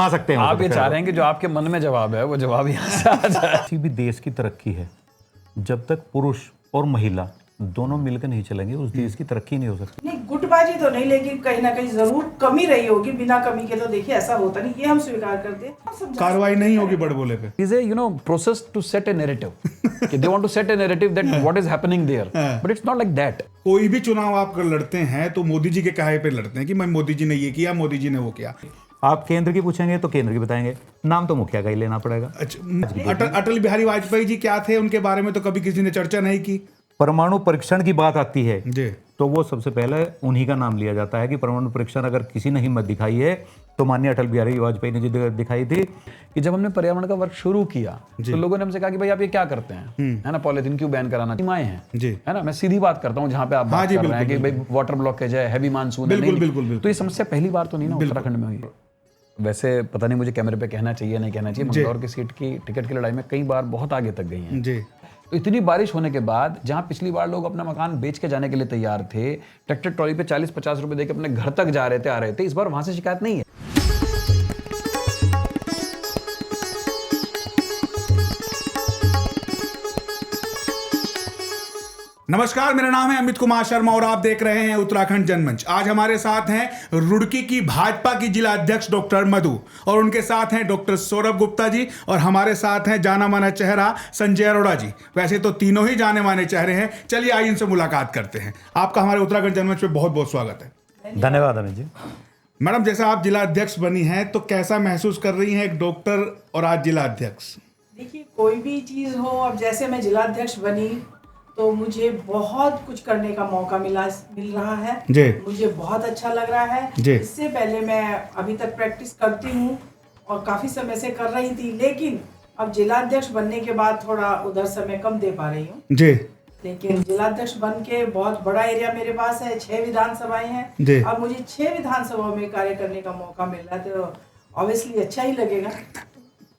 आ सकते हैं। आप ये चाह रहे हैं कि जो आपके मन में जवाब है वो जवाब यहाँ से आ जाए। किसी भी देश की तरक्की है, जब तक पुरुष और महिला दोनों मिलकर नहीं चलेंगे उस देश की तरक्की नहीं हो सकती। नहीं, गुटबाजी तो नहीं, लेकिन कहीं ना कहीं जरूर कमी रही होगी। बिना कमी के तो देखिए ऐसा होता नहीं, ये हम स्वीकार करते हैं। कार्रवाई नहीं होगी बड़ बोले पे। is a process to set a narrative. They want to set a narrative that what is happening there, but it's not like that. कोई भी चुनाव आप अगर लड़ते हैं तो मोदी जी के कहे पे लड़ते हैं कि मैं मोदी जी ने ये किया, मोदी जी ने वो किया। आप केंद्र की पूछेंगे तो केंद्र की बताएंगे, नाम तो मुखिया का ही लेना पड़ेगा। अच्छा, अटल बिहारी वाजपेयी जी क्या थे, उनके बारे में तो कभी किसी ने चर्चा नहीं की। परमाणु परीक्षण की बात आती है जी, तो वो सबसे पहले उन्हीं का नाम लिया जाता है कि परमाणु परीक्षण अगर किसी ने हिम्मत दिखाई है तो माननीय अटल बिहारी वाजपेयी ने जो दिखाई थी। कि जब हमने पर्यावरण का वर्क शुरू किया तो लोगों ने हमसे कहा कि भाई आप ये क्या करते हैं, है ना, पॉलिथीन क्यों बैन कराना, सीमाएं हैं, जी, है ना। मैं सीधी बात करता हूँ जहाँ पे आप बात कर रहे हैं कि भाई वाटर ब्लॉकेज है, हैवी मानसून है, बिल्कुल। तो ये समस्या पहली बार तो नहीं ना उत्तराखंड में हुई। वैसे पता नहीं मुझे कैमरे पे कहना चाहिए नहीं कहना चाहिए, मंदसौर की सीट की टिकट की लड़ाई में कई बार बहुत आगे तक गई हैं। जी। तो इतनी बारिश होने के बाद जहां पिछली बार लोग अपना मकान बेच के जाने के लिए तैयार थे, ट्रैक्टर ट्रॉली पे 40-50 रुपए देके अपने घर तक जा रहे थे, आ रहे थे, इस बार वहां से शिकायत नहीं है। नमस्कार, मेरा नाम है अमित कुमार शर्मा और आप देख रहे हैं उत्तराखंड जनमंच। आज हमारे साथ हैं रुड़की की भाजपा की जिला अध्यक्ष डॉक्टर मधु और उनके साथ हैं डॉक्टर सौरभ गुप्ता जी और हमारे साथ हैं जाना माना चेहरा संजय अरोड़ा जी। वैसे तो तीनों ही जाने माने चेहरे हैं। चलिए आइए इनसे मुलाकात करते हैं। आपका हमारे उत्तराखंड जनमंच पे बहुत बहुत स्वागत है। धन्यवाद अमित जी। मैडम, जैसा आप जिला अध्यक्ष बनी हैं तो कैसा महसूस कर रही हैं एक डॉक्टर और आज जिला अध्यक्ष? देखिए, कोई भी चीज हो, अब जैसे मैं जिला अध्यक्ष बनी तो मुझे बहुत कुछ करने का मौका मिल रहा है जी। मुझे बहुत अच्छा लग रहा है जी। इससे पहले मैं अभी तक प्रैक्टिस करती हूँ और काफी समय से कर रही थी, लेकिन अब जिला अध्यक्ष बनने के बाद थोड़ा उधर समय कम दे पा रही हूँ जी। लेकिन जिला अध्यक्ष बन के बहुत बड़ा एरिया मेरे पास है, 6 विधानसभाएं जी। हैं। अब मुझे 6 विधानसभाओं में कार्य करने का मौका मिल रहा है तो ऑब्वियसली अच्छा ही लगेगा।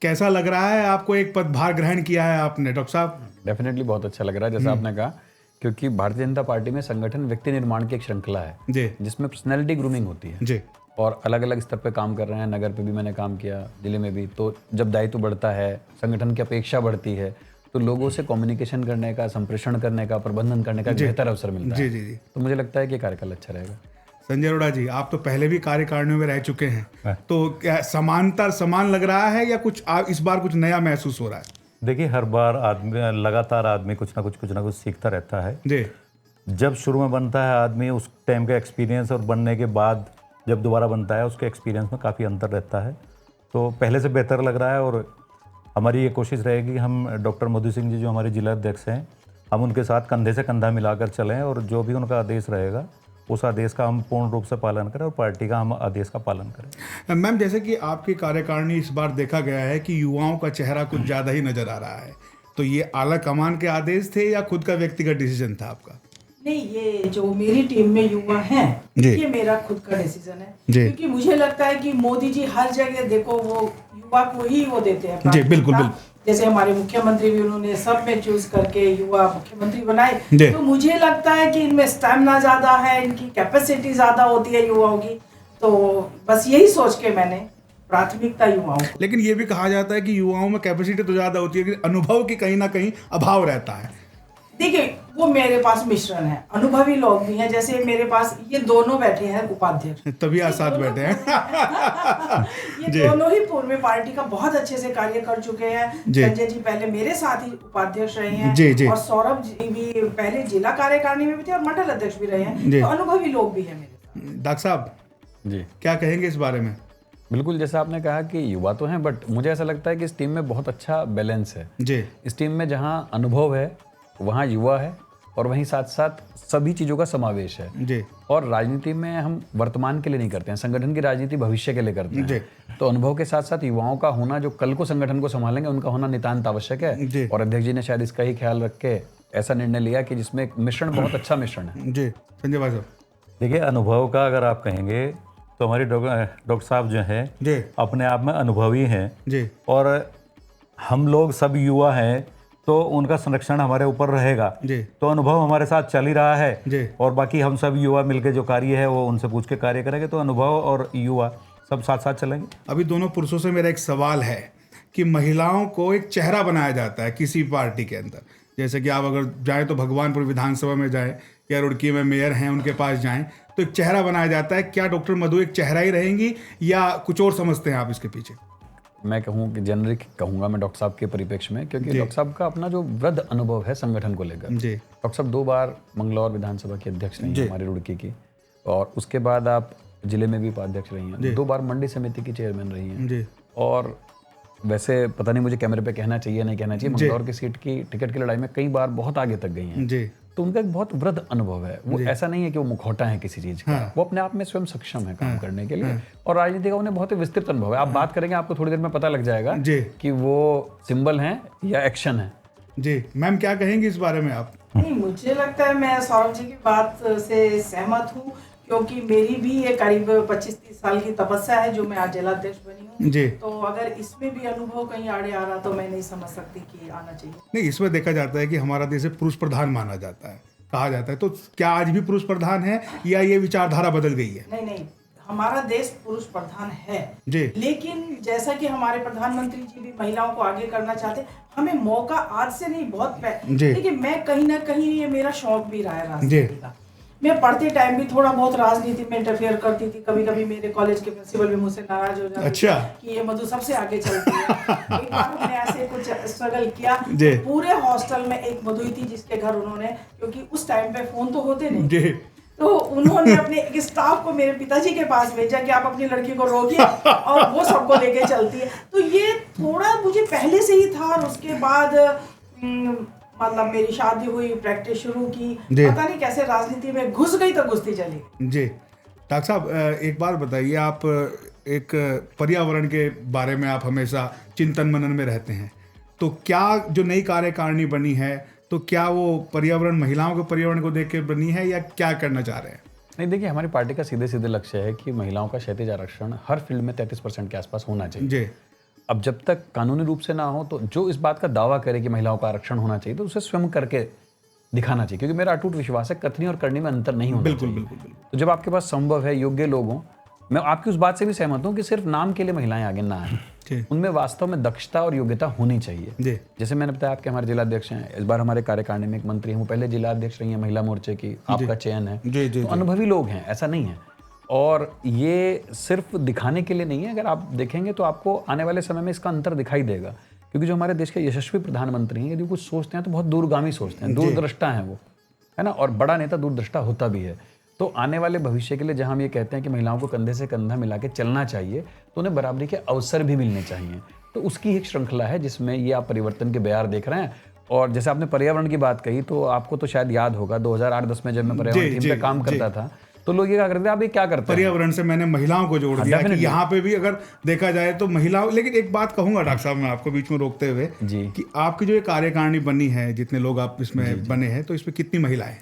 कैसा लग रहा है आपको, एक पदभार ग्रहण किया है आपने डॉक्टर साहब? डेफिनेटली बहुत अच्छा लग रहा है, जैसा आपने कहा, क्योंकि भारतीय जनता पार्टी में संगठन व्यक्ति निर्माण की एक श्रृंखला है जी। जिसमें पर्सनैलिटी ग्रूमिंग होती है जी। और अलग अलग स्तर पे काम कर रहे हैं। नगर पे भी मैंने काम किया, जिले में भी। तो जब दायित्व बढ़ता है, संगठन की अपेक्षा बढ़ती है, तो लोगों से कम्युनिकेशन करने का, संप्रेषण करने का, प्रबंधन करने का बेहतर अवसर मिलता है। जी। तो मुझे लगता है कि कार्यकाल अच्छा रहेगा। संजय अरोड़ा जी, आप तो पहले भी कार्यकारिणियों में रह चुके हैं, तो क्या समांतर समान लग रहा है या कुछ इस बार कुछ नया महसूस हो रहा है? देखिए, हर बार लगातार आदमी कुछ ना कुछ सीखता रहता है। जी। जब शुरू में बनता है आदमी, उस टाइम का एक्सपीरियंस और बनने के बाद जब दोबारा बनता है उसके एक्सपीरियंस में काफ़ी अंतर रहता है। तो पहले से बेहतर लग रहा है और हमारी ये कोशिश रहेगी हम डॉक्टर मधु सिंह जी जो हमारे जिला अध्यक्ष हैं, हम उनके साथ कंधे से कंधा मिलाकर चलें और जो भी उनका आदेश रहेगा उस आदेश का हम पूर्ण रूप से पालन करें और पार्टी का हम आदेश का पालन करें। मैम, जैसे कि आपकी कार्यकारिणी इस बार देखा गया है कि युवाओं का चेहरा कुछ ज़्यादा ही नज़र आ रहा है, तो ये आला कमान के आदेश थे या खुद का व्यक्तिगत डिसीजन था आपका? नहीं, ये जो मेरी टीम में युवा हैं, ये मेरा खुद का डिसीजन है, क्योंकि मुझे लगता है कि मोदी जी हर जगह देखो वो युवा को ही वो देते हैं। जी, बिल्कुल। जैसे हमारे मुख्यमंत्री भी उन्होंने सब में चूज करके युवा मुख्यमंत्री बनाए, तो मुझे लगता है कि इनमें स्टैमिना ज्यादा है, इनकी कैपेसिटी ज्यादा होती है युवाओं की। तो बस यही सोच के मैंने प्राथमिकता युवाओं को। लेकिन ये भी कहा जाता है कि युवाओं में कैपेसिटी तो ज़्यादा होती है लेकिन अनुभव की कहीं ना कहीं अभाव रहता है। देखिए, वो मेरे पास मिश्रण है, अनुभवी लोग भी हैं। जैसे मेरे पास ये दोनों बैठे हैं उपाध्यक्ष, तभी आज साथ बैठे हैं। ये दोनों ही पूर्व में पार्टी का बहुत अच्छे से कार्य कर चुके हैं। संजय जी पहले मेरे साथ ही उपाध्यक्ष रहे हैं और सौरभ जी भी पहले जिला कार्यकारिणी में भी थे और मंडल अध्यक्ष भी रहे हैं, तो अनुभवी लोग भी हैं मेरे। डॉक्टर साहब जी, क्या कहेंगे इस बारे में? बिल्कुल, जैसा आपने कहा कि युवा तो हैं, बट मुझे ऐसा लगता है कि इस टीम में बहुत अच्छा बैलेंस है। जी। इस टीम में जहाँ अनुभव है वहाँ युवा है और वहीं साथ साथ सभी चीज़ों का समावेश है। जी। और राजनीति में हम वर्तमान के लिए नहीं करते हैं, संगठन की राजनीति भविष्य के लिए करते हैं। तो अनुभव के साथ साथ युवाओं का होना जो कल को संगठन को संभालेंगे, उनका होना नितांत आवश्यक है। और अध्यक्ष जी ने शायद इसका ही ख्याल रख के ऐसा निर्णय लिया कि जिसमें एक मिश्रण, बहुत अच्छा मिश्रण है। जी। संजय भाई साहब, देखिए, अनुभव का अगर आप कहेंगे तो हमारी डॉक्टर साहब जो हैं अपने आप में अनुभवी हैं जी। और हम लोग सब युवा हैं तो उनका संरक्षण हमारे ऊपर रहेगा। तो अनुभव हमारे साथ चल ही रहा है और बाकी हम सब युवा मिलकर जो कार्य है वो उनसे पूछ के कार्य करेंगे। तो अनुभव और युवा सब साथ साथ चलेंगे। अभी दोनों पुरुषों से मेरा एक सवाल है कि महिलाओं को एक चेहरा बनाया जाता है किसी पार्टी के अंदर, जैसे कि आप अगर जाएं तो भगवानपुर विधानसभा में जाएं या रुड़की में मेयर हैं उनके पास जाएं तो एक चेहरा बनाया जाता है। क्या डॉक्टर मधु एक चेहरा ही रहेंगी या कुछ और समझते हैं आप इसके पीछे? मैं कहूँ कि जेनरिक कहूँगा मैं डॉक्टर साहब के परिप्रेक्ष्य में, क्योंकि डॉक्टर साहब का अपना जो वृद्ध अनुभव है संगठन को लेकर। जी। डॉक्टर साहब 2 बार मंगलौर विधानसभा के अध्यक्ष रही हैं हमारी रुड़की की, और उसके बाद आप जिले में भी उपाध्यक्ष रही हैं, 2 बार मंडी समिति की चेयरमैन रही हैं। जी। और वैसे पता नहीं मुझे कैमरे पे कहना चाहिए नहीं कहना चाहिए, मंगलौर की सीट की टिकट की लड़ाई में कई बार बहुत आगे तक गई हैं। जी। तो उनका एक बहुत वृद्ध अनुभव है। वो ऐसा नहीं है कि वो मुखौटा है किसी चीज का, वो अपने आप में स्वयं सक्षम है काम करने के लिए, और राजनीति का उन्हें बहुत ही विस्तृत अनुभव है। आप बात करेंगे आपको थोड़ी देर में पता लग जाएगा कि वो सिंबल है या एक्शन है। जी मैम, क्या कहेंगे इस बारे में आप? नहीं, मुझे लगता है मैं सौरभ जी की बात से सहमत हूँ, क्योंकि मेरी भी ये करीब 25-30 साल की तपस्या है जो मैं आज जिलाध्यक्ष बनी हूँ। जी। तो अगर इसमें भी अनुभव कहीं आड़े आ रहा तो मैं नहीं समझ सकती कि आना चाहिए। नहीं, इसमें देखा जाता है कि हमारा देश पुरुष प्रधान माना जाता है, कहा जाता है, तो क्या आज भी पुरुष प्रधान है या ये विचारधारा बदल गई है? नहीं, हमारा देश पुरुष प्रधान है जी। लेकिन जैसा कि हमारे प्रधानमंत्री जी भी महिलाओं को आगे करना चाहते, हमें मौका आज से नहीं बहुत देखिए, मैं कहीं ना कहीं ये मेरा शौक भी रहा है राजनीति का। मैं पढ़ते टाइम भी थोड़ा बहुत राजनीति में इंटरफेयर करती थी। कभी कभी मेरे कॉलेज के प्रिंसिपल भी मुझसे नाराज हो जाते अच्छा। कि ये मधु सबसे आगे चलती है। एक बार हमने ऐसे कुछ स्ट्रगल किया, तो पूरे हॉस्टल में एक मधु थी जिसके घर उन्होंने, क्योंकि उस टाइम पे फोन तो होते नहीं, तो उन्होंने अपने एक स्टाफ को मेरे पिताजी के पास भेजा कि आप अपनी लड़की को रोकिए और वो सबको लेके चलती है। तो ये थोड़ा मुझे पहले से ही था, और उसके बाद मतलब मेरी शादी हुई, प्रैक्टिस शुरू की, पता नहीं कैसे राजनीति में घुस गई तो घुसती चली। जी डॉक्टर साहब, एक बात बताइए, आप एक पर्यावरण के बारे में आप हमेशा चिंतन मनन में रहते हैं, तो क्या जो नई कार्यकारिणी बनी है तो क्या वो पर्यावरण, महिलाओं के पर्यावरण को देख के बनी है या क्या करना चाह रहे हैं? नहीं, देखिए, हमारी पार्टी का सीधे सीधे लक्ष्य है कि महिलाओं का क्षैतिज आरक्षण हर फील्ड में 33% के आसपास होना चाहिए। जी। अब जब तक कानूनी रूप से ना हो, तो जो इस बात का दावा करे कि महिलाओं का आरक्षण होना चाहिए तो उसे स्वयं करके दिखाना चाहिए, क्योंकि मेरा अटूट विश्वास है कथनी और करनी में अंतर नहीं होना चाहिए। बिल्कुल। तो जब आपके पास संभव है, योग्य लोग हों, मैं आपकी उस बात से भी सहमत हूँ कि सिर्फ नाम के लिए महिलाएं आगे ना आए, उनमें वास्तव में दक्षता और योग्यता होनी चाहिए। जैसे मैंने बताया, आपके हमारे जिलाध्यक्ष हैं, इस बार हमारे कार्यकारिणी में एक मंत्री हैं, वो पहले जिलाध्यक्ष रही हैं महिला मोर्चे की, आपका चयन है, तो अनुभवी लोग हैं, ऐसा नहीं है। और ये सिर्फ दिखाने के लिए नहीं है, अगर आप देखेंगे तो आपको आने वाले समय में इसका अंतर दिखाई देगा, क्योंकि जो हमारे देश के यशस्वी प्रधानमंत्री हैं, यदि कुछ सोचते हैं तो बहुत दूरगामी सोचते हैं, दूरदृष्टा हैं वो, है ना, और बड़ा नेता दूरदृष्टा होता भी है। तो आने वाले भविष्य के लिए जहां हम ये कहते हैं कि महिलाओं को कंधे से कंधा मिला के चलना चाहिए, तो उन्हें बराबरी के अवसर भी मिलने चाहिए। तो उसकी एक श्रृंखला है जिसमें ये आप परिवर्तन के बयार देख रहे हैं। और जैसे आपने पर्यावरण की बात कही, तो आपको तो शायद याद होगा 2008-10 में जब मैं पर्यावरण थीम पे काम करता था, तो लोग ये क्या करते थे, आप ये क्या करते हैं? पर्यावरण से मैंने महिलाओं को जोड़ दिया कि यहाँ पे भी अगर देखा जाए तो महिलाओं। लेकिन एक बात कहूंगा डॉक्टर साहब, मैं आपको बीच में रोकते हुए कि आपकी जो ये कार्यकारिणी बनी है, जितने लोग आप इसमें बने हैं, तो इसमें कितनी महिलाएं?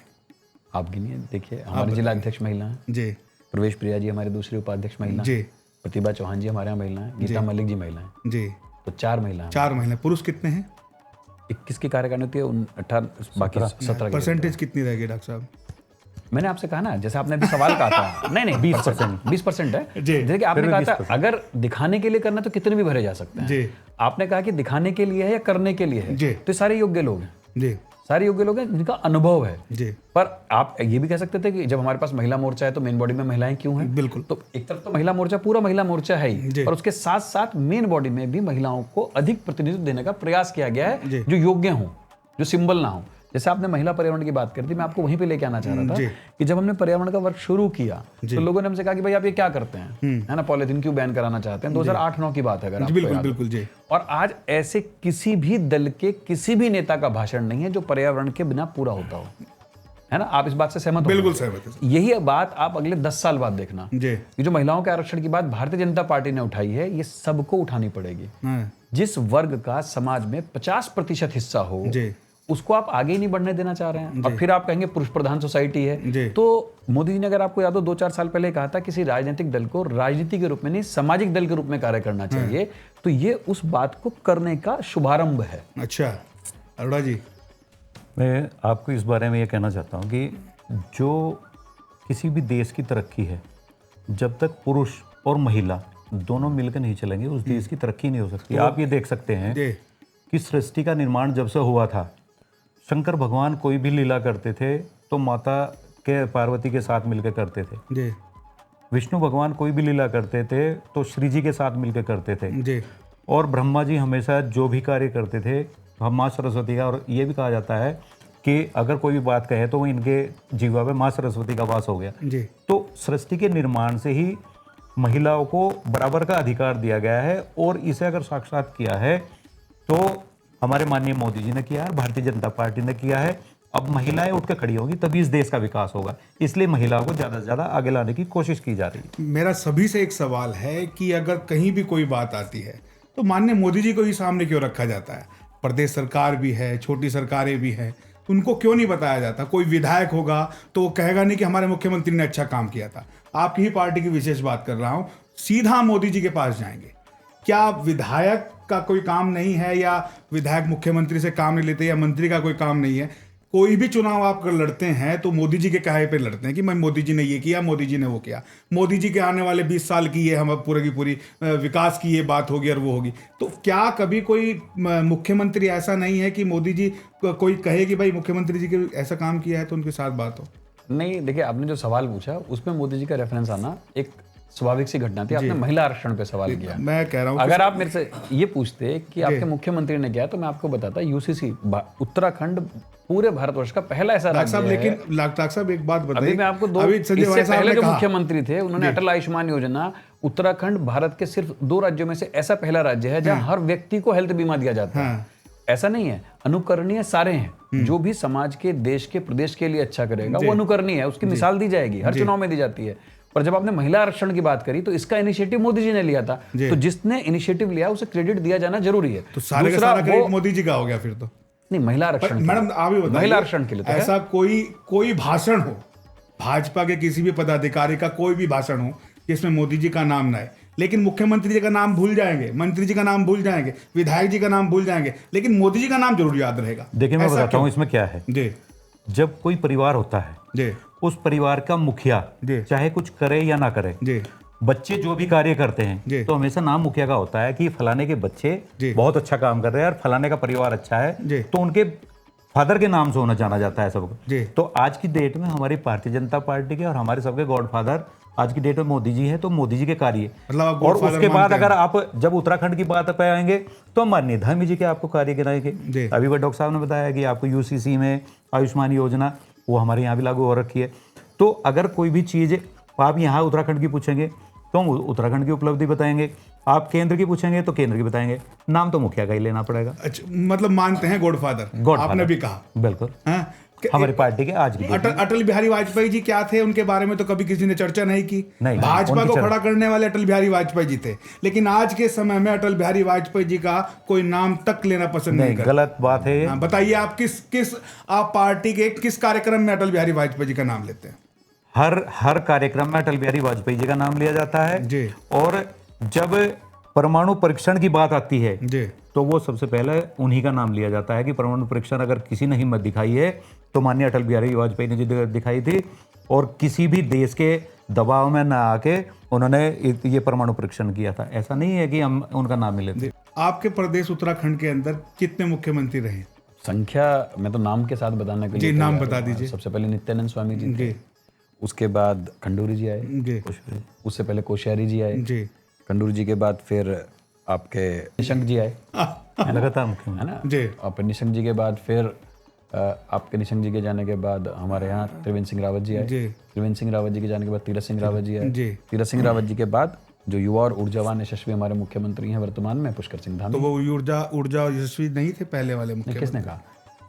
आप गिनिए, देखिए, हमारे जिला अध्यक्ष महिला हैं जी, प्रवेश प्रिया जी हमारे दूसरे उपाध्यक्ष महिला जी, प्रतिभा चौहान जी हमारे यहाँ महिला हैं, गीता मलिक जी महिला हैं जी, तो 4 महिला। 4 महिला। पुरुष कितने हैं? 21 की कार्यकारिणी होती है, 18 बाकी 17। परसेंटेज कितनी रहेगी डॉक्टर साहब? मैंने आपसे कहा ना, जैसे आपने अभी सवाल कहा था, नहीं 20% है। देखिए, आपने कहा था अगर दिखाने के लिए करना तो कितने भी भरे जा सकते हैं। आपने कहा कि दिखाने के लिए है या करने के लिए है, तो सारे योग्य लोग हैं, सारे योग्य लोग हैं जिनका अनुभव है जी। पर आप ये भी कह सकते थे कि जब हमारे पास महिला मोर्चा है तो मेन बॉडी में महिलाएं क्यों हैं? बिल्कुल। तो एक तरफ तो महिला मोर्चा, पूरा महिला मोर्चा है ही, और उसके साथ साथ मेन बॉडी में भी महिलाओं को अधिक प्रतिनिधित्व देने का प्रयास किया गया है, जो योग्य हो, जो सिंबल ना हो। जैसे आपने महिला पर्यावरण की बात कर दी, मैं आपको वहीं पे लेके आना चाह रहा था कि जब हमने पर्यावरण का वर्क शुरू किया तो लोगों ने हमसे कहा कि भाई आप ये क्या करते हैं, है ना, पॉलिथीन क्यों बैन कराना चाहते हैं? 2008-9 की बात है अगर आपको याद हो। बिल्कुल जी। और आज ऐसे किसी भी दल के किसी भी नेता का भाषण नहीं है जो पर्यावरण के बिना पूरा होता हो, है ना? आप इस बात से सहमत हो? बिल्कुल सहमत है। यही बात आप अगले 10 साल बाद देखना, ये जो महिलाओं के आरक्षण की बात भारतीय जनता पार्टी ने उठाई है, ये सबको उठानी पड़ेगी। जिस वर्ग का समाज में 50% हिस्सा हो, उसको आप आगे ही नहीं बढ़ने देना चाह रहे हैं, और फिर आप कहेंगे पुरुष प्रधान सोसाइटी है। तो मोदी जी ने, अगर आपको याद हो, 2-4 साल पहले कहा था किसी राजनीतिक दल को राजनीति के रूप में नहीं, सामाजिक दल के रूप में कार्य करना चाहिए, तो ये उस बात को करने का शुभारंभ है। अच्छा अरोड़ा जी, मैं आपको इस बारे में ये कहना चाहता हूँ कि जो किसी भी देश की तरक्की है, जब तक पुरुष और महिला दोनों मिलकर नहीं चलेंगे उस देश की तरक्की नहीं हो सकती। आप ये देख सकते हैं जी कि सृष्टि का निर्माण जब से हुआ था, शंकर भगवान कोई भी लीला करते थे तो माता के पार्वती के साथ मिलकर करते थे। जी विष्णु भगवान कोई भी लीला करते थे तो श्री जी के साथ मिलकर करते थे। जी और ब्रह्मा जी हमेशा जो भी कार्य करते थे हम माँ सरस्वती का, और ये भी कहा जाता है कि अगर कोई भी बात कहे तो वो इनके जीवा में माँ सरस्वती का वास हो गया। जी तो सृष्टि के निर्माण से ही महिलाओं को बराबर का अधिकार दिया गया है, और इसे अगर साक्षात किया है तो हमारे माननीय मोदी जी ने किया है, भारतीय जनता पार्टी ने किया है। अब महिलाएं उठ के खड़ी होंगी तभी इस देश का विकास होगा, इसलिए महिलाओं को ज़्यादा से ज़्यादा आगे लाने की कोशिश की जा रही है। मेरा सभी से एक सवाल है कि अगर कहीं भी कोई बात आती है तो माननीय मोदी जी को ही सामने क्यों रखा जाता है? प्रदेश सरकार भी है, छोटी सरकारें भी हैं, उनको क्यों नहीं बताया जाता? कोई विधायक होगा तो वो कहेगा नहीं कि हमारे मुख्यमंत्री ने अच्छा काम किया था। आपकी ही पार्टी की विशेष बात कर रहा हूँ, सीधा मोदी जी के पास जाएंगे। क्या विधायक का कोई काम नहीं है, या विधायक मुख्यमंत्री से काम नहीं लेते, या मंत्री का कोई काम नहीं है? कोई भी चुनाव आप कर लड़ते हैं तो मोदी जी के कहे पे लड़ते हैं कि मैं मोदी जी ने ये किया, मोदी जी ने वो किया, मोदी जी के आने वाले 20 साल की ये हम पूरे की पूरी विकास की ये बात होगी और वो होगी। तो क्या कभी कोई मुख्यमंत्री ऐसा नहीं है कि मोदी जी कोई कहे कि भाई मुख्यमंत्री जी के ऐसा काम किया है तो उनके साथ बात हो? नहीं, देखिए आपने जो सवाल पूछा उसमें मोदी जी का रेफरेंस आना एक स्वाभाविक सी घटना थी। आपने महिला आरक्षण पे सवाल किया। मैं कह रहा हूँ अगर आप मेरे से ये पूछते कि आपके मुख्यमंत्री ने किया तो मैं आपको बताता यूसीसी उत्तराखंड पूरे भारतवर्ष का पहला ऐसा राज्य है। लेकिन डॉक्टर साहब एक बात बताइए, अभी मैं आपको इससे पहले जो मुख्यमंत्री थे उन्होंने अटल आयुष्मान योजना, उत्तराखंड भारत के सिर्फ 2 राज्यों में से ऐसा पहला राज्य है जहां हर व्यक्ति को हेल्थ बीमा दिया जाता है। ऐसा नहीं है, अनुकरणीय सारे हैं। जो भी समाज के, देश के, प्रदेश के लिए अच्छा करेगा वो अनुकरणीय है, उसकी मिसाल दी जाएगी, हर चुनाव में दी जाती है। पर जब आपने महिला आरक्षण की बात करी तो इसका इनिशिएटिव मोदी जी ने लिया था, तो जिसने इनिशिएटिव लिया उसे क्रेडिट दिया जाना जरूरी है। तो सारे का सारा क्रेडिट मोदी जी का हो गया फिर तो? नहीं, महिला आरक्षण, मैडम आप ही बताइए, महिला आरक्षण के लिए तो ऐसा कोई भाषण हो, भाजपा के किसी भी पदाधिकारी का कोई भी भाषण हो जिसमें मोदी जी का नाम ना है, लेकिन मुख्यमंत्री जी का नाम भूल जाएंगे, मंत्री जी का नाम भूल जाएंगे, विधायक जी का नाम भूल जाएंगे, लेकिन मोदी जी का नाम जरूर याद रहेगा। देखिए मैं बताता हूँ इसमें क्या है जी। जब कोई परिवार होता है जी, उस परिवार का मुखिया जी, चाहे कुछ करे या ना करे, जी, बच्चे जो भी कार्य करते हैं तो हमेशा नाम मुखिया का होता है कि फलाने के बच्चे बहुत अच्छा काम कर रहे हैं और फलाने का परिवार अच्छा है, तो उनके फादर के नाम से होना जाना जाता है सबको। तो आज की डेट में हमारी भारतीय जनता पार्टी के और हमारे सबके गॉडफादर आज की डेट में मोदी जी है, तो मोदी जी के कार्य। मतलब और उसके बाद अगर आप जब उत्तराखंड की बात पे आएंगे तो माननीय धामी जी के आपको कार्य गिनाएंगे। अभी वो डॉक्टर साहब ने बताया कि आपको यूसीसी में आयुष्मान योजना वो हमारे यहाँ भी लागू हो रखी है। तो अगर कोई भी चीज़ आप यहाँ उत्तराखंड की पूछेंगे तो हम उत्तराखंड की उपलब्धि बताएंगे, आप केंद्र की पूछेंगे तो केंद्र की बताएंगे, नाम तो मुखिया का ही लेना पड़ेगा। अच्छा, मतलब मानते हैं गॉडफादर, आपने भी कहा। बिल्कुल, हमारी पार्टी के आज की अटल बिहारी वाजपेयी जी क्या थे, उनके बारे में तो कभी किसी ने चर्चा नहीं की। भाजपा को खड़ा करने वाले अटल बिहारी वाजपेयी जी थे, लेकिन आज के समय में अटल बिहारी वाजपेयी जी का कोई नाम तक लेना पसंद नहीं करता। गलत बात है। बताइए आप किस आप पार्टी के किस कार्यक्रम में अटल बिहारी वाजपेयी जी का नाम लेते हैं? हर कार्यक्रम में अटल बिहारी वाजपेयी जी का नाम लिया जाता है जी। और जब परमाणु परीक्षण की बात आती है जी, तो वो सबसे पहले उन्हीं का नाम लिया जाता है कि परमाणु परीक्षण अगर किसी ने हिम्मत दिखाई है तो माननीय अटल बिहारी वाजपेयी ने जो दिखाई थी, और किसी भी देश के दबाव में ना आके उन्होंने ये परमाणु परीक्षण किया था। ऐसा नहीं है कि हम उनका नाम नहीं लेते। आपके प्रदेश उत्तराखंड के अंदर कितने मुख्यमंत्री रहे? संख्या मैं तो नाम के साथ बताने के लिए नाम बता दीजिए। सबसे पहले नित्यानंद स्वामी जी थे, उसके बाद खंडूरी जी आए, उससे पहले कोश्यारी जी आए, खंडूरी जी के बाद फिर आपके निशंक जी आए, लगातार मुख्यमंत्री है ना जी। और फिर निशंक जी के बाद फिर आपके निशंक जी के जाने के बाद हमारे यहाँ त्रिवेंद्र सिंह रावत जी आए, त्रिवेंद्र सिंह रावत जी के जाने के बाद तीरथ सिंह रावत जी आए, तीरथ सिंह रावत जी के बाद जो युवा और ऊर्जावान यशस्वी हमारे मुख्यमंत्री हैं वर्तमान में, पुष्कर सिंह धामी। तो वो ऊर्जा यशस्वी नहीं थे पहले वाले मुख्यमंत्री? किसने कहा?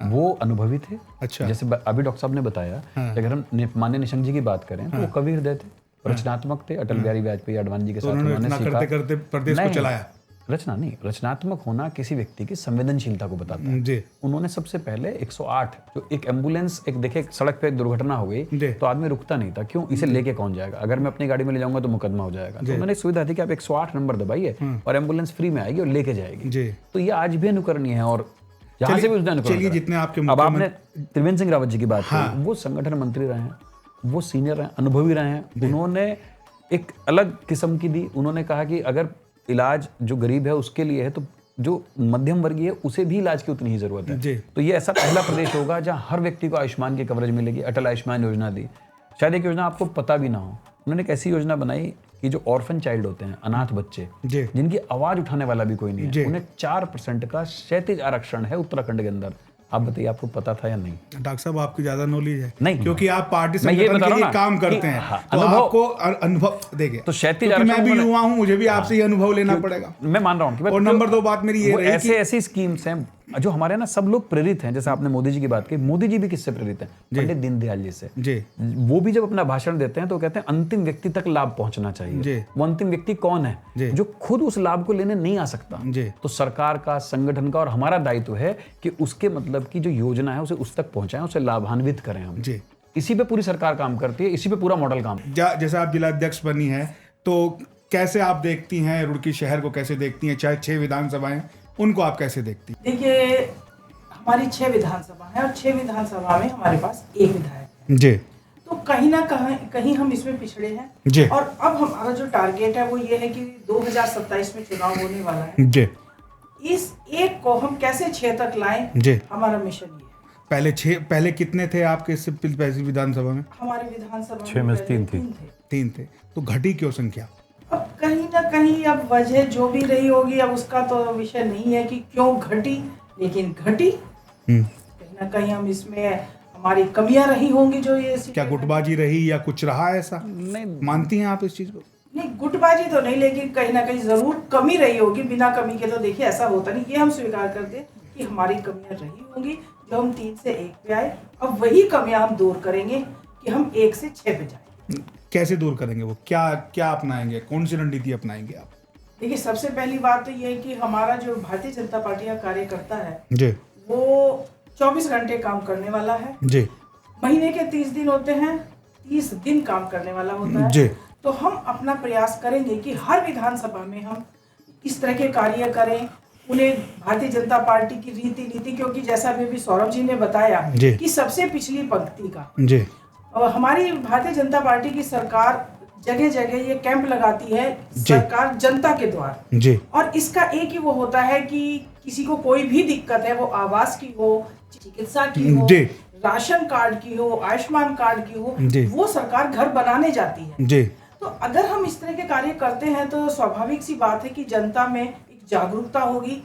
वो अनुभवी थे। अच्छा। जैसे अभी डॉक्टर साहब ने बताया कि अगर हम माननीय निशंक जी की बात करें तो वो कवि हृदय थे, रचनात्मक थे। अटल बिहारी वाजपेयी आडवाणी जी के साथ उन्होंने सीखा। करते प्रदेश को चलाया। रचना नहीं, रचनात्मक होना किसी व्यक्ति की संवेदनशीलता को बताता है जी। उन्होंने सबसे पहले 108 जो एक एम्बुलेंस, एक देखे सड़क पे एक दुर्घटना हो गई तो आदमी रुकता नहीं था, क्यों? इसे लेके कौन जाएगा? अगर मैं अपनी गाड़ी में ले जाऊंगा तो मुकदमा हो जाएगा। तो उन्होंने सुविधा थी कि आप 108 नंबर दबाइए और एम्बुलेंस फ्री में आएगी और लेके जाएगी। तो ये आज भी अनुकरणीय है और जहां से भी उसने अनुकरण। जितने आपके अब आपने त्रिवेंद्र सिंह रावत जी की बात की, वो संगठन मंत्री रहे हैं, वो सीनियर रहे, अनुभवी रहे हैं। उन्होंने एक अलग किस्म की दी। उन्होंने कहा कि अगर इलाज जो गरीब है उसके लिए है तो जो मध्यम वर्गीय है उसे भी इलाज की उतनी ही जरूरत है। जी। तो ये ऐसा पहला प्रदेश होगा जहां हर व्यक्ति को आयुष्मान की कवरेज मिलेगी। अटल आयुष्मान योजना दी, शायद एक योजना आपको पता भी ना हो। उन्होंने एक ऐसी योजना बनाई कि जो ऑर्फन चाइल्ड होते हैं, अनाथ बच्चे, जी। जिनकी आवाज उठाने वाला भी कोई नहीं जी। है, उन्हें 4% का क्षैतिज आरक्षण है उत्तराखंड के अंदर। आप बताइए, आपको पता था या नहीं? डॉक्टर साहब आपकी ज्यादा नॉलेज है नहीं, क्योंकि आप पार्टी मैं ये संगठन बता के रहा लिए हूं ना काम कि करते हैं, हाँ, तो अनुभव- आपको अनुभव देखिए। तो क्षैतिज क्योंकि मैं आरक्षण भी उन्होंने- युवा हूं, मुझे भी आपसे ये अनुभव लेना पड़ेगा। मैं मान रहा हूँ कि और नंबर 2 बात मेरी ये वो रही ऐसे कि ऐसी स्कीम्स हैं जो हमारे ना सब लोग प्रेरित हैं। जैसे आपने मोदी जी की बात की, मोदी जी भी किससे प्रेरित हैं? पंडित दीनदयाल जी से। जी वो भी जब अपना भाषण देते हैं तो कहते हैं अंतिम व्यक्ति तक लाभ पहुंचना जी। चाहिए। वो अंतिम व्यक्ति कौन है? जी। जो खुद उस लाभ को लेने नहीं आ सकता। जी। तो सरकार का, संगठन का और हमारा दायित्व है कि उसके मतलब की जो योजना है उसे उस तक पहुंचाएं, उसे लाभान्वित करें हम। जी। इसी पे पूरी सरकार काम करती है, इसी पे पूरा मॉडल काम। जैसे आप जिला अध्यक्ष बनी है, तो कैसे आप देखती हैं रुड़की शहर को, कैसे देखती हैं? चाहे 6 विधानसभाएं, उनको आप कैसे देखती हैं? देखिए, हमारी 6 विधानसभा है और 6 विधानसभा में हमारे पास एक विधायक। जी तो कहीं ना कहीं हम इसमें पिछड़े हैं। जी। और अब हमारा जो टारगेट है वो ये है कि 2027 में चुनाव होने वाला है। जी। इस एक को हम कैसे 6 तक लाएं, जी। हमारा मिशन ये है। पहले कितने थे आपके इससे पहले विधानसभा में? हमारे विधानसभा 6 में से पहले 3 थी। 3 थे। तो घटी क्यों संख्या? अब कहीं ना कहीं अब वजह जो भी रही होगी, अब उसका तो विषय नहीं है कि क्यों घटी, लेकिन घटी। कहीं ना कहीं हम इसमें हमारी कमियां रही होंगी जो ये क्या गुटबाजी रही या कुछ रहा ऐसा? नहीं, मानती हैं आप इस चीज को? नहीं, गुटबाजी तो नहीं, लेकिन कहीं ना कहीं जरूर कमी रही होगी। बिना कमी के तो देखिए ऐसा होता नहीं। ये हम स्वीकार करते हैं कि हमारी कमियां रही होंगी जो हम 3 से 1 पे आए। अब वही कमियां हम दूर करेंगे कि हम 1 से 6 पे जाए। कैसे दूर करेंगे वो? क्या अपनाएंगे? कौन सी रणनीति अपनाएंगे आप? देखिए, सबसे पहली बात तो ये है कि हमारा जो भारतीय जनता पार्टी का कार्यकर्ता है जी वो 24 घंटे काम करने वाला है। जी महीने के 30 दिन होते हैं, 30 दिन काम करने वाला होता है। जी। तो हम अपना प्रयास करेंगे कि हर विधानसभा में हम इस तरह के कार्य करें, उन्हें भारतीय जनता पार्टी की रीति नीति, क्योंकि जैसा भी सौरभ जी ने बताया जी। कि सबसे पिछली पंक्ति का जी और हमारी भारतीय जनता पार्टी की सरकार जगह जगह ये कैंप लगाती है, सरकार जनता के द्वार। जी। और इसका एक ही वो होता है कि किसी को कोई भी दिक्कत है, वो आवास की हो, चिकित्सा की हो, जी। राशन कार्ड की हो, आयुष्मान कार्ड की हो, जी। वो सरकार घर बनाने जाती है। जी। तो अगर हम इस तरह के कार्य करते हैं तो स्वाभाविक सी बात है कि जनता में एक जागरूकता होगी।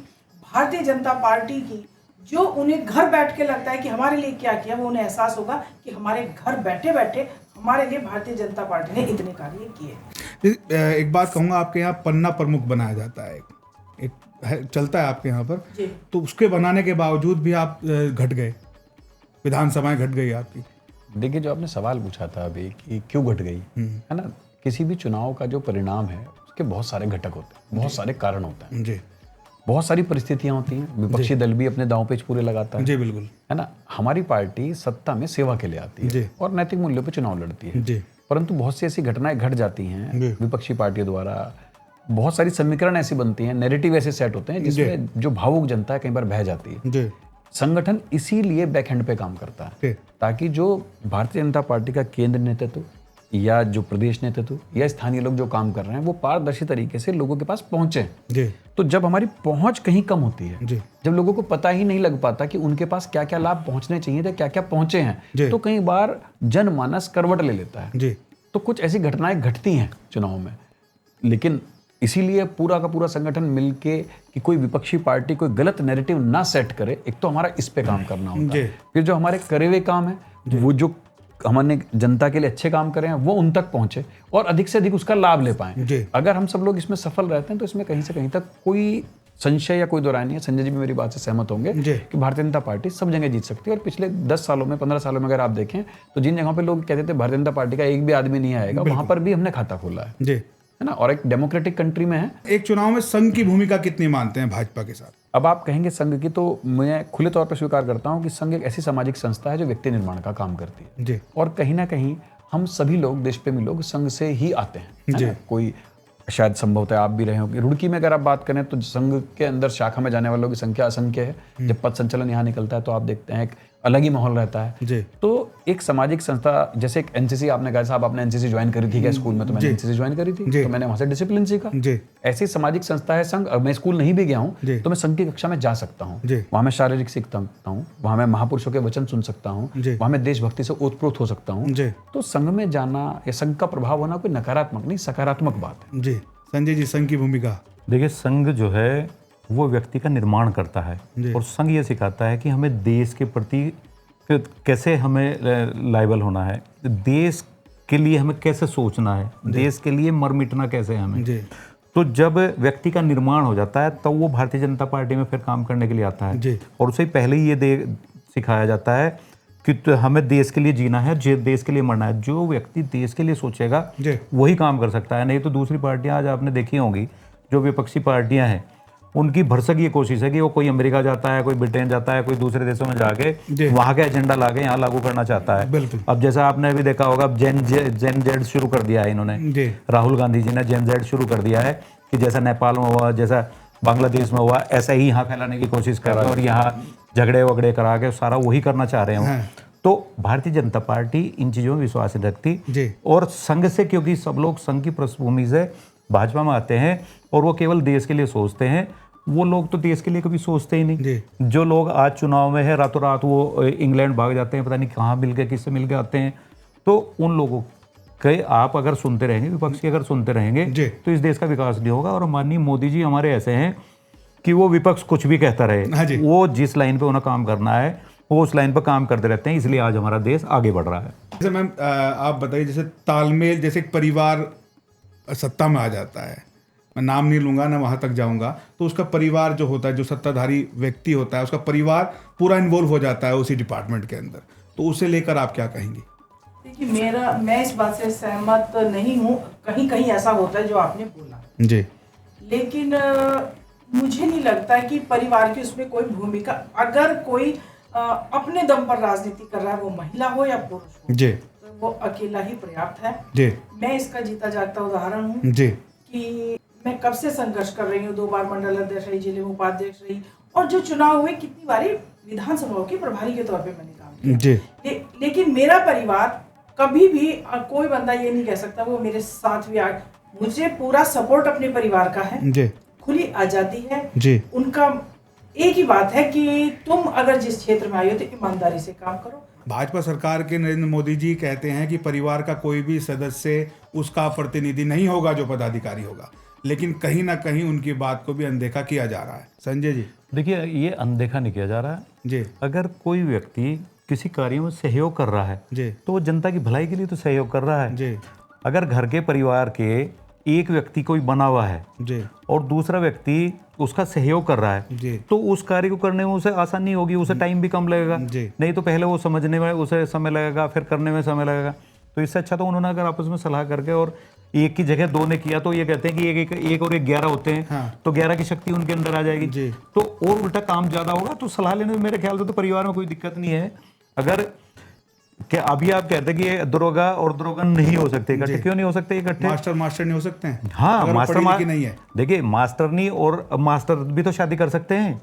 भारतीय जनता पार्टी की जो उन्हें घर बैठ के लगता है कि हमारे लिए क्या किया, वो उन्हें एहसास होगा कि हमारे घर बैठे बैठे हमारे लिए भारतीय जनता पार्टी ने इतने कार्य किए। एक बात कहूँगा, आपके यहाँ पन्ना प्रमुख बनाया जाता है, चलता है आपके यहाँ पर, जी। तो उसके बनाने के बावजूद भी आप घट गए, विधानसभाएं घट गई आपकी। देखिए, जो आपने सवाल पूछा था अभी कि क्यों घट गई, है ना, किसी भी चुनाव का जो परिणाम है उसके बहुत सारे घटक होते हैं, बहुत सारे कारण होते हैं, जी बहुत सारी परिस्थितियां होती हैं। विपक्षी दल भी अपने दांव पेच पूरे लगाता है, जी बिल्कुल, है ना। हमारी पार्टी सत्ता में सेवा के लिए आती जी। है और नैतिक मूल्यों पर चुनाव लड़ती है, जी। परंतु बहुत सी ऐसी घटनाएं घट जाती हैं जी। विपक्षी पार्टियों द्वारा। बहुत सारी समीकरण ऐसी बनती हैं, नैरेटिव ऐसे सेट होते हैं जिसमें जो भावुक जनता है कई बार बह जाती है। जी संगठन इसीलिए बैकहैंड पे काम करता है, जी। ताकि जो भारतीय जनता पार्टी का केंद्र नेतृत्व या जो प्रदेश नेतृत्व या स्थानीय लोग जो काम कर रहे हैं वो पारदर्शी तरीके से लोगों के पास पहुंचे। जी तो जब हमारी पहुंच कहीं कम होती है, जी। जब लोगों को पता ही नहीं लग पाता कि उनके पास क्या क्या लाभ पहुंचने चाहिए थे, क्या क्या पहुंचे जी। हैं, तो कई बार जनमानस करवट ले लेता है। जी तो कुछ ऐसी घटनाएं घटती हैं चुनाव में, लेकिन इसीलिए पूरा का पूरा संगठन मिलके कि कोई विपक्षी पार्टी कोई गलत नैरेटिव ना सेट करे, एक तो हमारा इस पे काम करना होता है। फिर जो हमारे करे हुए काम है वो जो हमने जनता के लिए अच्छे काम करे हैं वो उन तक पहुंचे और अधिक से अधिक उसका लाभ ले पाएं। अगर हम सब लोग इसमें सफल रहते हैं तो इसमें कहीं से कहीं तक कोई संशय या कोई दो राय नहीं है। संजय जी भी मेरी बात से सहमत होंगे कि भारतीय जनता पार्टी सब जगह जीत सकती है। और पिछले 10 सालों में 15 सालों में अगर आप देखें तो जिन जगहों पे लोग कहते थे भारतीय जनता पार्टी का एक भी आदमी नहीं आएगा, वहां पर भी हमने खाता खोला है, जी, है ना। और एक डेमोक्रेटिक कंट्री में है। एक चुनाव में संघ की भूमिका कितनी मानते हैं भाजपा के साथ? अब आप कहेंगे संघ की, तो मैं खुले तौर पर स्वीकार करता हूं कि संघ एक ऐसी सामाजिक संस्था है जो व्यक्ति निर्माण का काम करती है जी। और कहीं ना कहीं हम सभी लोग देश प्रेमी लोग संघ से ही आते हैं, है ना? कोई शायद संभवतः आप भी रहे हो कि रुड़की में अगर आप बात करें तो संघ के अंदर शाखा में जाने वालों की संख्या असंख्य है। जब पथ संचलन यहाँ निकलता है तो आप देखते हैं एक अलग ही माहौल रहता है। जी। तो एक सामाजिक संस्था जैसे एक एनसीसी, आपने कहा साहब आपने एनसीसी ज्वाइन करी थी क्या स्कूल में, तो मैंने एनसीसी ज्वाइन करी थी, तो मैंने वहां से डिसिप्लिन सीखा। जी। ऐसी सामाजिक संस्था है संघ। मैं स्कूल नहीं भी गया हूँ तो मैं संघ की कक्षा में जा सकता हूँ, वहां मैं शारीरिक सीख सकता हूँ, वहां मैं महापुरुषों के वचन सुन सकता हूँ, वहां मैं देशभक्ति से ओतप्रोत हो सकता हूँ। तो संघ में जाना या संघ का प्रभाव होना कोई नकारात्मक नहीं, सकारात्मक बात है। जी संजय जी, संघ की भूमिका। देखिए, संघ जो है वो व्यक्ति का निर्माण करता है, और संघ ये सिखाता है कि हमें देश के प्रति कैसे हमें लायबल होना है, देश के लिए हमें कैसे सोचना है, देश के लिए मर मिटना कैसे है हमें। तो जब व्यक्ति का निर्माण हो जाता है तब वो भारतीय जनता पार्टी में फिर काम करने के लिए आता है, और उसे पहले ही ये सिखाया जाता है कि तो हमें देश के लिए जीना है, देश के लिए मरना है। जो व्यक्ति देश के लिए सोचेगा वही काम कर सकता है, नहीं तो दूसरी पार्टियां आज आपने देखी होंगी, जो विपक्षी पार्टियां हैं उनकी भरसक ये कोशिश है कि वो कोई अमेरिका जाता है, कोई ब्रिटेन जाता है, कोई दूसरे देशों में जाके वहां का एजेंडा लाके यहाँ लागू करना चाहता है। अब जैसा आपने अभी देखा होगा, जेन जेड शुरू कर दिया है इन्होंने, राहुल गांधी जी ने जेन जेड शुरू कर दिया है कि जैसा नेपाल में हुआ, जैसा बांग्लादेश में हुआ, ऐसा ही यहाँ फैलाने की कोशिश कर रहे हैं, और यहाँ झगड़े वगड़े करा के सारा वही करना चाह रहे हैं। तो भारतीय जनता पार्टी इन चीज़ों में विश्वास नहीं रखती, और संघ से, क्योंकि सब लोग संघ की पृष्ठभूमि से भाजपा में आते हैं और वो केवल देश के लिए सोचते हैं, वो लोग तो देश के लिए कभी सोचते ही नहीं। जो लोग आज चुनाव में है, रातों रात वो इंग्लैंड भाग जाते हैं, पता नहीं कहाँ मिल के, किससे मिल के आते हैं। तो उन लोगों के आप अगर सुनते रहेंगे, विपक्षी अगर सुनते रहेंगे, तो इस देश का विकास नहीं होगा। और माननीय मोदी जी हमारे ऐसे हैं कि वो विपक्ष कुछ भी कहता रहे, वो जिस लाइन पे उन्हें काम करना है वो उस लाइन पर काम करते रहते हैं, इसलिए आज हमारा देश आगे बढ़ रहा है। जैसे मैम आप बताइए, जैसे तालमेल, जैसे एक परिवार सत्ता में आ जाता है, मैं नाम नहीं लूंगा ना वहां तक जाऊंगा, तो उसका परिवार जो होता है, जो सत्ताधारी व्यक्ति होता है, उसका परिवार पूरा इन्वॉल्व हो जाता है उसी डिपार्टमेंट के अंदर, तो उसे लेकर आप क्या कहेंगे? देखिए, मैं इस बात से सहमत नहीं हूँ। कहीं कहीं ऐसा होता है जो आपने बोला जी, लेकिन मुझे नहीं लगता है कि परिवार की उसमें कोई भूमिका, अगर कोई अपने दम पर राजनीति कर रहा है, वो महिला हो या पुरुष हो, जी, तो वो अकेला ही पर्याप्त है। जी, मैं इसका जीता जागता उदाहरण हूँ जी, कि मैं कब से संघर्ष कर रही हूँ, 2 बार मंडल अध्यक्ष रही, जिले में उपाध्यक्ष रही, और जो चुनाव हुए कितनी बारी विधानसभाओं के प्रभारी के तौर पे मैंने काम किया। जी, लेकिन मेरा परिवार कभी भी कोई बंदा ये नहीं कह सकता वो मेरे साथ भी आए। मुझे पूरा सपोर्ट अपने परिवार का है, जी, खुली आजादी है जी। उनका। एक ही बात है कि तुम अगर जिस क्षेत्र में आई हो तो ईमानदारी से काम करो। भाजपा सरकार के नरेंद्र मोदी जी कहते हैं कि परिवार का कोई भी सदस्य उसका प्रतिनिधि नहीं होगा जो पदाधिकारी होगा, लेकिन कहीं ना कहीं उनकी बात को भी अनदेखा किया जा रहा है। संजय जी, देखिए, ये अनदेखा नहीं किया जा रहा है जी। अगर कोई व्यक्ति किसी कार्य में सहयोग कर रहा है जी, तो वो जनता की भलाई के लिए तो सहयोग कर रहा है जी, अगर घर के परिवार के एक व्यक्ति कोई बना हुआ है जी, और दूसरा व्यक्ति उसका सहयोग कर रहा है जी, तो उस कार्य को करने में उसे आसानी होगी, उसे टाइम भी कम लगेगा। जी। नहीं तो पहले वो समझने में उसे समय लगेगा, फिर करने में समय लगेगा। तो इससे अच्छा तो उन्होंने अगर आपस में सलाह करके और एक की जगह 2 ने किया, तो ये कहते हैं कि एक और एक 11 होते हैं। हाँ। तो 11 की शक्ति उनके अंदर आ जाएगी जी। तो और उल्टा काम ज्यादा होगा। तो सलाह लेने में मेरे ख्याल से तो परिवार में कोई दिक्कत नहीं है। अगर क्या अभी आप कहते हैं कि दरोगा और दरोगा नहीं हो सकते इकट्ठे, क्यों नहीं हो सकते इकट्ठे? मास्टर नहीं हो सकते हैं? हाँ, अगर वो मास्टर पढ़ी लिखी नहीं है। देखिए, मास्टरनी और मास्टर भी तो शादी कर सकते हैं।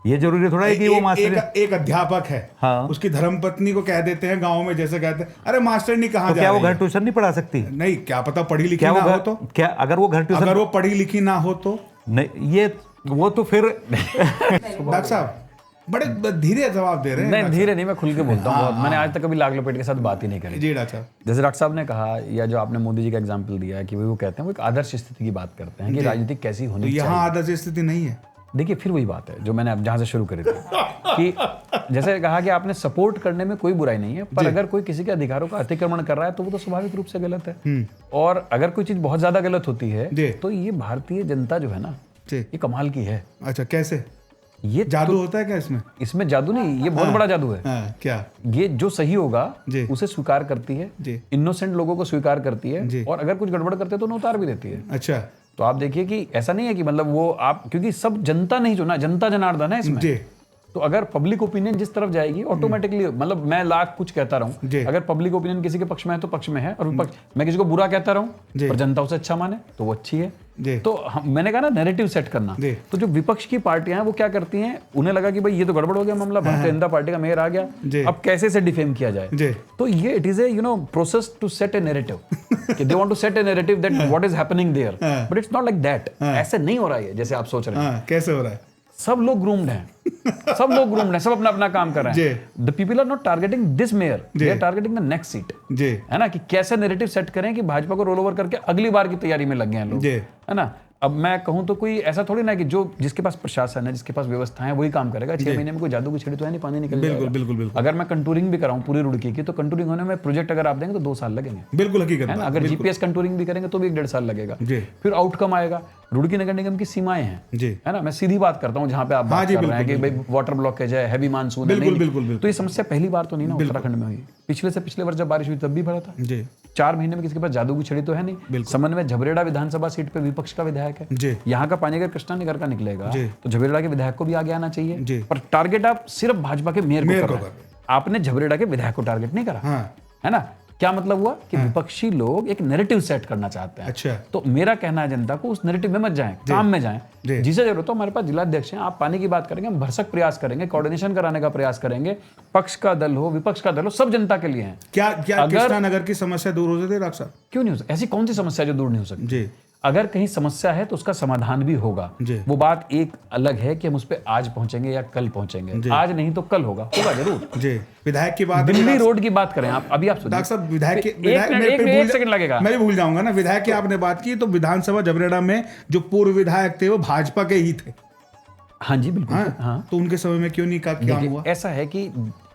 ये जरूरी थोड़ा है कि वो मास्टर एक अध्यापक है, हाँ, उसकी धर्मपत्नी को कह देते हैं गांव में, जैसे कहते हैं अरे मास्टरनी कहाँ तो जा क्या रही वो घर है? ट्यूशन नहीं पढ़ा सकती? नहीं, क्या पता पढ़ी लिखी क्या ना वो हो घर तो? क्या अगर वो घर ट्यूशन, अगर वो पढ़ी लिखी ना हो तो नहीं, ये वो तो फिर डॉक्टर साहब बड़े धीरे जवाब दे रहे हैं। नहीं, धीरे नहीं, मैं खुल के बोलता हूँ बहुत। मैंने आज तक कभी लाग लपेट के साथ बात ही नहीं करी। जी डॉक्टर साहब, जैसे डॉक्टर साहब ने कहा, या जो आपने मोदी जी का एग्जाम्पल दिया कि वो कहते हैं, वो एक आदर्श स्थिति की बात करते हैं कि राजनीति कैसी तो होनी चाहिए। यहाँ आदर्श स्थिति नहीं है। देखिए, फिर वही बात है जो मैंने अब जहाँ से शुरू करी थी कि जैसे कहा कि आपने सपोर्ट करने में कोई बुराई नहीं है, पर अगर कोई किसी के अधिकारों का अतिक्रमण कर रहा है तो वो तो स्वाभाविक रूप से गलत है। और अगर कोई चीज बहुत ज्यादा गलत होती है तो ये भारतीय जनता जो है ना, ये कमाल की है। अच्छा, कैसे? ये जादू होता है क्या इसमें? इसमें जादू नहीं, ये बहुत बड़ा जादू है। क्या? ये जो सही होगा उसे स्वीकार करती है, इनोसेंट लोगों को स्वीकार करती है, और अगर कुछ गड़बड़ करते तो उन्हें उतार भी देती है। अच्छा, तो आप देखिए कि ऐसा नहीं है कि मतलब वो आप, क्योंकि सब जनता नहीं चुना, जनता जनार्दन है इसमें। तो अगर पब्लिक ओपिनियन जिस तरफ जाएगी ऑटोमेटिकली, मतलब मैं लाख कुछ कहता रहूं, अगर पब्लिक ओपिनियन किसी के पक्ष में है तो पक्ष में है, और मैं किसी को बुरा कहता रहूं पर जनता उसे अच्छा माने तो वो अच्छी है। जी। तो मैंने कहा ना नैरेटिव सेट करना, जी। तो जो विपक्ष की पार्टियां हैं वो क्या करती हैं, उन्हें लगा कि भाई ये तो गड़बड़ हो गया मामला, भारतीय जनता पार्टी का मेयर आ जी। गया, अब कैसे इसे डिफेम किया जाए। जी। तो ये it is a process to set a narrative कि they want to set a narrative that what is happening there, but it's not like that. ऐसे नहीं हो रहा है जैसे आप सोच रहे हैं। हाँ, कैसे हो रहा है? सब लोग ग्रूम्ड हैं, सब लोग ग्रूम्ड हैं, सब अपना अपना काम कर रहे हैं। The people are not targeting this mayor, they are targeting the next seat, जी। है ना, कि कैसे नैरेटिव सेट करें कि भाजपा को रोल ओवर करके अगली बार की तैयारी में लग गए हैं लोग, जी। है ना। अब मैं कहूं तो कोई ऐसा थोड़ी ना कि जो जिसके पास प्रशासन है, जिसके पास व्यवस्था है, वही काम करेगा। 6 महीने में कोई जादू की छड़ी तो है नहीं, पानी निकल जाएगा। बिल्कुल बिल्कुल बिल्कुल अगर मैं कंटूरिंग भी कराऊं पूरी रुड़की की, तो कंटूरिंग होने में प्रोजेक्ट अगर आप देंगे तो 2 साल लगेंगे, बिल्कुल हकीकत है ना। बात, अगर बिल्कुल। जीपीएस कंटूरिंग भी करेंगे तो भी 1.5 साल लगेगा। जी। फिर आउटकम आएगा। रुड़की नगर निगम की सीमाएं हैं, जी। है ना। मैं सीधी बात करता हूं जहां पे आप हाँ बात जी, कर रहे हैं कि बिल्कुल, भाई वाटर ब्लॉकेज है, हैवी मानसून है, बिल्कुल, नहीं, बिल्कुल, बिल्कुल। तो ये समस्या पहली बार तो नहीं ना उत्तराखंड में हुई, पिछले से पिछले वर्ष जब बारिश हुई तब भी बढ़ा था। जी। 4 महीने में किसी के पास जादू की छड़ी तो है नहीं। समन्वय झबरेड़ा विधानसभा सीट पे विपक्ष का विधायक है, जी। यहाँ का पानी अगर कृष्णा नगर का निकलेगा जी। तो झबरेड़ा के विधायक को भी आगे आना जी। चाहिए। पर टारगेट आप सिर्फ भाजपा के मेयर मेयर को को कर कर रहे रहे हैं, आपने झबरेड़ा के विधायक को टारगेट नहीं करा, हाँ। है ना। क्या मतलब हुआ कि विपक्षी लोग एक नैरेटिव सेट करना चाहते हैं। अच्छा। तो मेरा कहना है जनता को उस नैरेटिव में मत जाएं, काम में जाएं। जी। जिसे जरूरत हो, हमारे पास जिलाध्यक्ष हैं, आप पानी की बात करेंगे, हम भरसक प्रयास करेंगे, कोऑर्डिनेशन कराने का प्रयास करेंगे। पक्ष का दल हो, विपक्ष का दल हो, सब जनता के लिए हैं। क्या क्या अगर- कृष्णा नगर की समस्या दूर हो सकती है डॉक्टर साहब? क्यों नहीं हो सकती? ऐसी कौन सी समस्या जो दूर नहीं हो सकती? जी। अगर कहीं समस्या है तो उसका समाधान भी होगा। जी। वो बात एक अलग है कि हम उस पर आज पहुंचेंगे या कल पहुंचेंगे, आज नहीं तो कल होगा जरूर। जी। विधायक की बात, दिल्ली रोड की बात करें आप, अभी आप सुनिए। डॉक्टर साहब विधायक की, एक सेकंड लगेगा, मैं भी भूल जाऊंगा ना। विधायक की आपने बात की तो विधानसभा झबरेड़ा में जो पूर्व विधायक थे वो भाजपा के ही थे। हाँ जी बिल्कुल। हाँ, तो उनके समय में क्यों नहीं कहा, क्या देखिए, हुआ? ऐसा है कि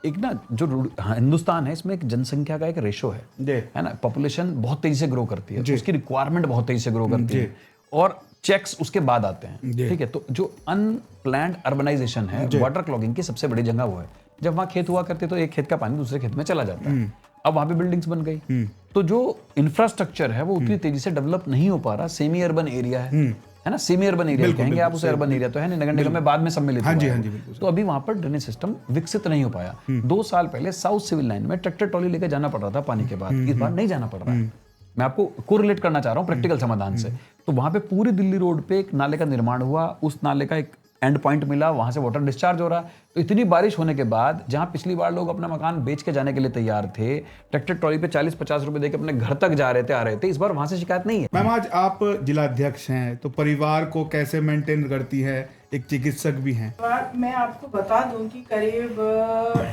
एक ना जो हिंदुस्तान है, इसमें एक जनसंख्या का एक रेशो है ना। पॉपुलेशन बहुत तेजी से ग्रो करती है, उसकी रिक्वायरमेंट बहुत तेजी से ग्रो करती है, और चेक्स उसके बाद आते हैं। ठीक है, तो जो अनप्लैंड अर्बनाइजेशन है, वाटर क्लॉगिंग की सबसे बड़ी जगह वो है। जब वहां खेत हुआ करते तो एक खेत का पानी दूसरे खेत में चला जाता है। अब वहां पे बिल्डिंग्स बन गई, तो जो इंफ्रास्ट्रक्चर है वो उतनी तेजी से डेवलप नहीं हो पा रहा। सेमी अर्बन एरिया है ना, सेमी अर्बन एरिया कहेंगे आप उसे, अर्बन एरिया तो है नहीं, नगर निगम में बाद में सम्मिलित हुआ है। तो अभी वहां पर ड्रेनेज सिस्टम विकसित नहीं हो पाया। 2 साल पहले साउथ सिविल लाइन में ट्रैक्टर ट्रॉली लेकर जाना पड़ रहा था पानी के बाद, इस बार नहीं जाना पड़ रहा है। मैं आपको कोरिलेट करना चाह रहा हूँ प्रैक्टिकल समाधान से। तो वहां पे पूरी दिल्ली रोड पे एक नाले का निर्माण हुआ, उस नाले का एक एंड पॉइंट मिला, वहां से वाटर डिस्चार्ज हो रहा है। तो इतनी बारिश होने के बाद, जहां पिछली बार लोग अपना मकान बेच के जाने के लिए तैयार थे, ट्रैक्टर ट्रॉली पे 40-50 रुपए देके अपने घर तक जा रहे थे, आ रहे थे, इस बार वहां से शिकायत नहीं है। मैम, आज आप जिलाध्यक्ष हैं तो परिवार को कैसे मेंटेन करती है? एक चिकित्सक भी हैं। मैं आपको बता दूं कि करीब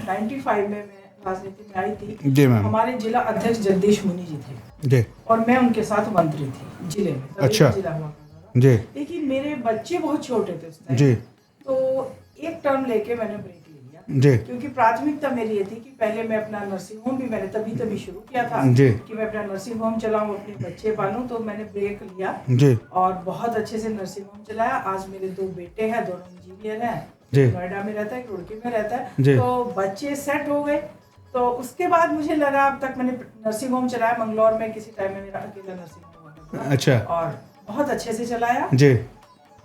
95 में मैं राजनीति में आई थी। जी मैम। हमारे जिला अध्यक्ष जगदीश मुनि जी थे जी। और मैं उनके साथ मंत्री थी जिले में, तभी अच्छा। जिला हुआ करता था। जी। लेकिन मेरे बच्चे बहुत छोटे थे उस टाइम, जी। तो एक टर्म लेके मैंने ब्रेक ले लिया। जी। क्योंकि प्राथमिकता मेरी ये थी कि पहले मैं अपना नर्सिंग होम भी मैंने तभी शुरू किया था जी। कि मैं अपना नर्सिंग होम चलाऊं, अपने बच्चे पालूं, तो मैंने ब्रेक लिया जी। और बहुत अच्छे से नर्सिंग होम चलाया। आज मेरे 2 बेटे हैं, दोनों इंजीनियर हैं, जी। नोएडा में रहता है, एक रुड़की में रहता जी। है। तो बच्चे सेट हो गए। तो उसके बाद मुझे लगा, अब तक मैंने नर्सिंग होम चलाया मंगलौर में, किसी टाइम में मेरा अकेला नर्सिंग होम होता था। अच्छा। और बहुत अच्छे से चलाया, जी।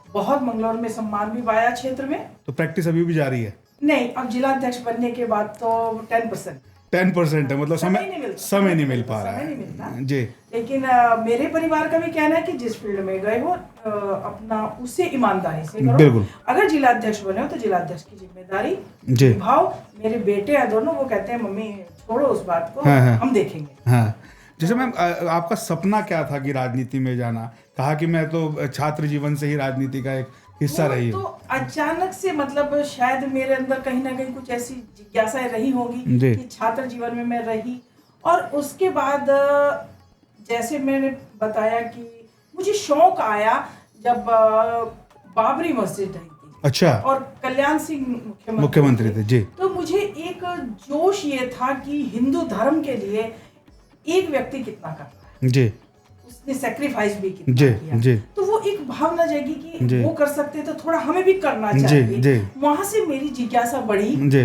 बहुत मंगलौर में सम्मान भी पाया क्षेत्र में। तो प्रैक्टिस अभी भी जारी है? नहीं, अब जिलाध्यक्ष बनने के बाद तो 10% 10% है, मतलब समय नहीं मिल पा रहा समय नहीं है। मिलता। जी। लेकिन मेरे परिवार का भी कहना है कि जिस फील्ड में गए हो अपना उसे ईमानदारी से करो। बिल्कुल। अगर जिलाध्यक्ष बने हो तो जिलाध्यक्ष की जिम्मेदारी जी। निभाओ। मेरे बेटे हैं दोनों, वो कहते हैं मम्मी छोड़ो उस बात को, हाँ, हाँ। हम देखेंगे। हाँ। जैसे मैम, आपका सपना क्या था कि राजनीति में जाना? कहा कि मैं तो छात्र जीवन से ही राजनीति का एक हिस्सा रही तो हूँ। अचानक से, मतलब शायद मेरे अंदर कहीं ना कहीं कुछ ऐसी जिज्ञासाएं रही होगी जी। कि छात्र जीवन में मैं रही। और उसके बाद जैसे मैंने बताया कि मुझे शौक आया जब बाबरी मस्जिद ढही थी। अच्छा। और कल्याण सिंह मुख्यमंत्री थे। जी। तो मुझे एक जोश ये था कि हिंदू धर्म के लिए एक व्यक्ति कितना कर रहा है, जी। उसने सेक्रीफाइस भी कितना जी। किया। जी। तो वो एक भावना जगी कि जी। वो कर सकते तो थोड़ा हमें भी करना जी। चाहिए। जी। वहां से मेरी जिज्ञासा बढ़ी जी।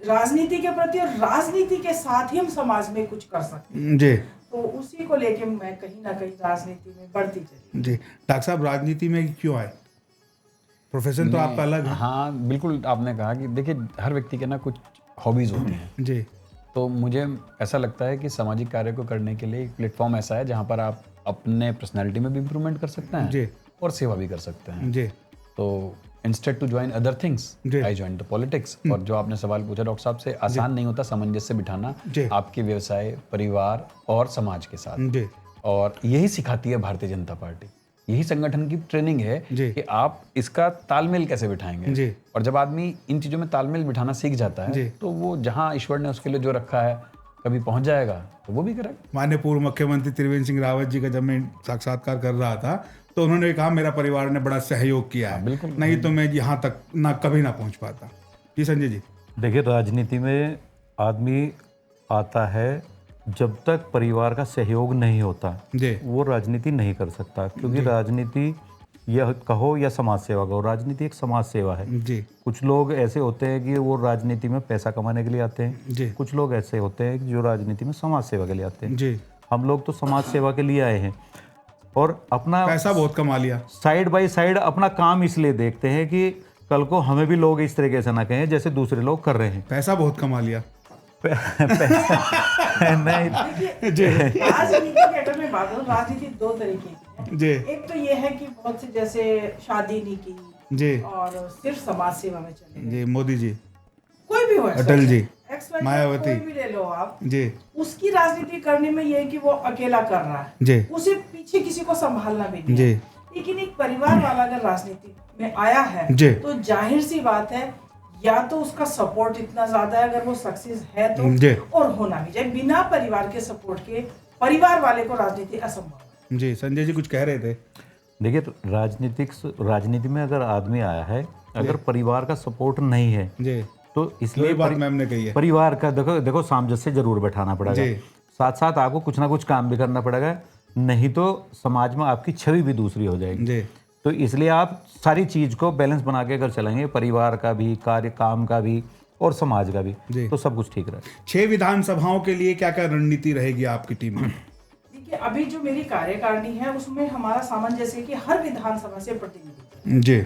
राजनीति के प्रति, और राजनीति के साथ ही हम समाज में कुछ कर सकते हैं। जी। तो उसी को लेके मैं कहीं ना कहीं राजनीति में बढ़ती चली। जी। डॉक्टर साहब, राजनीति में क्यों आए? प्रोफेशन तो आपका अलग है। हाँ बिल्कुल, आपने कहा कि देखिए हर व्यक्ति के ना कुछ हॉबीज होती हैं। जी। तो मुझे ऐसा लगता है कि सामाजिक कार्य को करने के लिए एक प्लेटफॉर्म ऐसा है जहाँ पर आप अपने पर्सनैलिटी में भी इम्प्रूवमेंट कर सकते हैं जी और सेवा भी कर सकते हैं। जी तो instead to join other things जी। I join the politics. और जो आपने सवाल पूछा डॉक्टर साहब से, आसान नहीं होता सामंजस्य बिठाना जी। आपके व्यवसाय, परिवार और समाज के साथ। जी और यही सिखाती है भारतीय जनता पार्टी, यही संगठन की ट्रेनिंग है जी। कि आप इसका तालमेल कैसे बिठाएंगे। जी। और जब आदमी इन चीज़ों में तालमेल बिठाना सीख जाता जी। है तो वो जहाँ ईश्वर ने उसके लिए जो रखा है कभी पहुंच जाएगा तो वो भी करेगा। माननीय पूर्व मुख्यमंत्री त्रिवेंद्र सिंह रावत जी का जब मैं साक्षात्कार कर रहा था तो उन्होंने कहा मेरा परिवार ने बड़ा सहयोग किया है, बिल्कुल। नहीं तो मैं यहाँ तक ना कभी ना पहुँच पाता। जी संजय जी। देखिए, राजनीति में आदमी आता है जब तक परिवार का सहयोग नहीं होता जी वो राजनीति नहीं कर सकता, क्योंकि राजनीति यह कहो या समाज सेवा कहो, राजनीति एक समाज सेवा है। जी कुछ लोग ऐसे होते हैं कि वो राजनीति में पैसा कमाने के लिए आते हैं, जी कुछ लोग ऐसे होते हैं कि जो राजनीति में समाज सेवा के लिए आते हैं। जी। हम लोग तो समाज सेवा के लिए आए हैं और अपना पैसा बहुत कमा लिया। साइड बाय साइड अपना काम इसलिए देखते हैं कि कल को हमें भी लोग इस तरीके से ना कहें जैसे दूसरे लोग कर रहे हैं। पैसा बहुत कमा लिया। नहीं, राजनीति की अगर मैं बात करूं, राजनीति दो तरीके की है। जी एक तो ये है कि बहुत से जैसे शादी नहीं की जी और सिर्फ समाज सेवा में चले गए। जी। मोदी जी, कोई भी हो, अटल जी, XY, मायावती। कोई भी ले लो आप, जी उसकी राजनीति करने में ये है कि वो अकेला कर रहा है, जी उसे पीछे किसी को संभालना भी नहीं जी है। लेकिन एक परिवार वाला अगर राजनीति में आया है जी। तो जाहिर सी बात है, या तो उसका सपोर्ट इतना ज्यादा है अगर वो सक्सेस है तो, जी। और होना भी चाहिए। बिना परिवार के सपोर्ट के परिवार वाले को राजनीति असंभव है। जी। संजय जी कुछ कह रहे थे। देखिए, तो राजनीति में अगर आदमी आया है, अगर परिवार का सपोर्ट नहीं है जी तो इसलिए ये बात मैम ने कही है। परिवार का देखो सामंजस्य जरूर बैठाना पड़ेगा, जी। साथ साथ आपको कुछ ना कुछ काम भी करना पड़ेगा, नहीं तो समाज में आपकी छवि भी दूसरी हो जाएगी। जी तो इसलिए आप सारी चीज को बैलेंस बना के अगर चलेंगे, परिवार का भी, कार्य काम का भी और समाज का जी। भी, तो सब कुछ ठीक रहे। 6 विधानसभाओं के लिए क्या क्या रणनीति रहेगी आपकी टीम में? देखिए, अभी जो मेरी कार्यकारिणी है उसमें हमारा सामंजस्य कि हर विधानसभा से प्रतिनिधि जी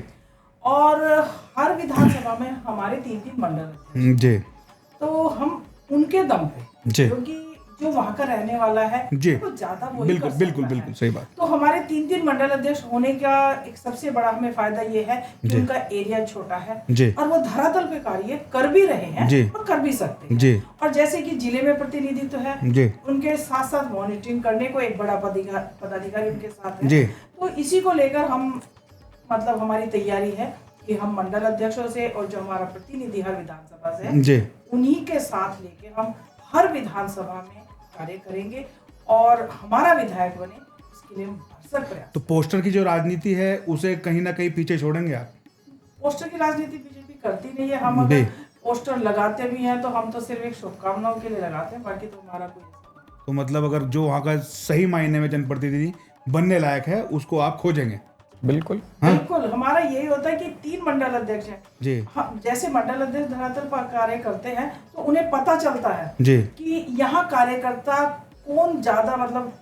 और हर विधानसभा में हमारे 3-3 मंडल हैं। जी तो हम उनके दम पे, जी। क्योंकि जो वहाँ का रहने वाला है जी। वो ज्यादा वही बिल्कुल कर बिल्कुल सकता बिल्कुल है। सही बात। तो हमारे 3-3 मंडल अध्यक्ष होने का एक सबसे बड़ा हमें फायदा ये है कि जी। उनका एरिया छोटा है जी और वो धरातल पे कार्य कर भी रहे जी। हैं और कर भी सकते हैं। जी और जैसे कि जिले में प्रतिनिधित्व है, जी उनके साथ साथ मॉनिटरिंग करने को एक बड़ा पदाधिकारी उनके साथ है। जी तो इसी को लेकर हम मतलब हमारी तैयारी है कि हम मंडल अध्यक्षों से और जो हमारा प्रतिनिधि हर विधानसभा से है, जी उन्हीं के साथ लेके हम हर विधानसभा में कार्य करेंगे और हमारा विधायक बने, इसके लिए हम भरसक प्रयास। तो पोस्टर की जो राजनीति है उसे कहीं ना कहीं पीछे छोड़ेंगे आप? पोस्टर की राजनीति बीजेपी करती नहीं है। हम जी। अगर पोस्टर लगाते भी हैं तो हम तो सिर्फ एक शुभकामनाओं के लिए लगाते हैं, बाकी तो हमारा कोई ऐसा नहीं। तो मतलब अगर जो वहाँ का सही मायने में जनप्रतिनिधि बनने लायक है उसको आप खोजेंगे? बिल्कुल। बिल्कुल, हमारा यही होता है कि 3 मंडल अध्यक्ष हैं। जी हम जैसे मंडल अध्यक्ष धरातल पर कार्य करते हैं तो उन्हें पता चलता है जी कि यहाँ कार्यकर्ता कौन ज्यादा मतलब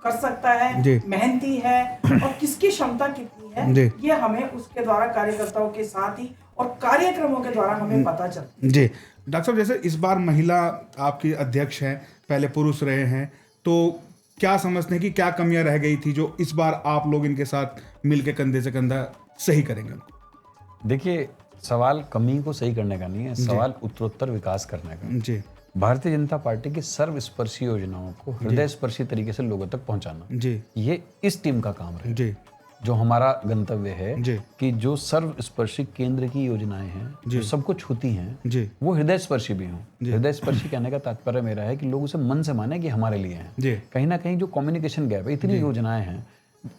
कर सकता जी। है, मेहनती है और किसकी क्षमता कितनी जी। है, ये हमें उसके द्वारा कार्यकर्ताओं के साथ ही और कार्यक्रमों के द्वारा हमें पता चलता है। जी। डॉक्टर साहब, जैसे इस बार महिला आपकी अध्यक्ष हैं, पहले पुरुष रहे हैं, तो क्या समझते हैं कि क्या कमियां रह गई थी जो इस बार आप लोग इनके साथ मिलके कंधे से कंधा सही करेंगे उनको? देखिए, सवाल कमी को सही करने का नहीं है, सवाल उत्तरोत्तर विकास करने का। जी भारतीय जनता पार्टी की सर्वस्पर्शी योजनाओं को हृदय स्पर्शी तरीके से लोगों तक पहुंचाना, जी ये इस टीम का काम है। जी जो हमारा गंतव्य है जी कि जो सर्वस्पर्शी केंद्र की योजनाएं हैं जो सबको छूती हैं, जी वो हृदय स्पर्शी भी हों। हृदय स्पर्शी कहने का तात्पर्य मेरा है कि लोग उसे मन से माने कि हमारे लिए हैं। जी कहीं ना कहीं जो कम्युनिकेशन गैप है, इतनी योजनाएं हैं।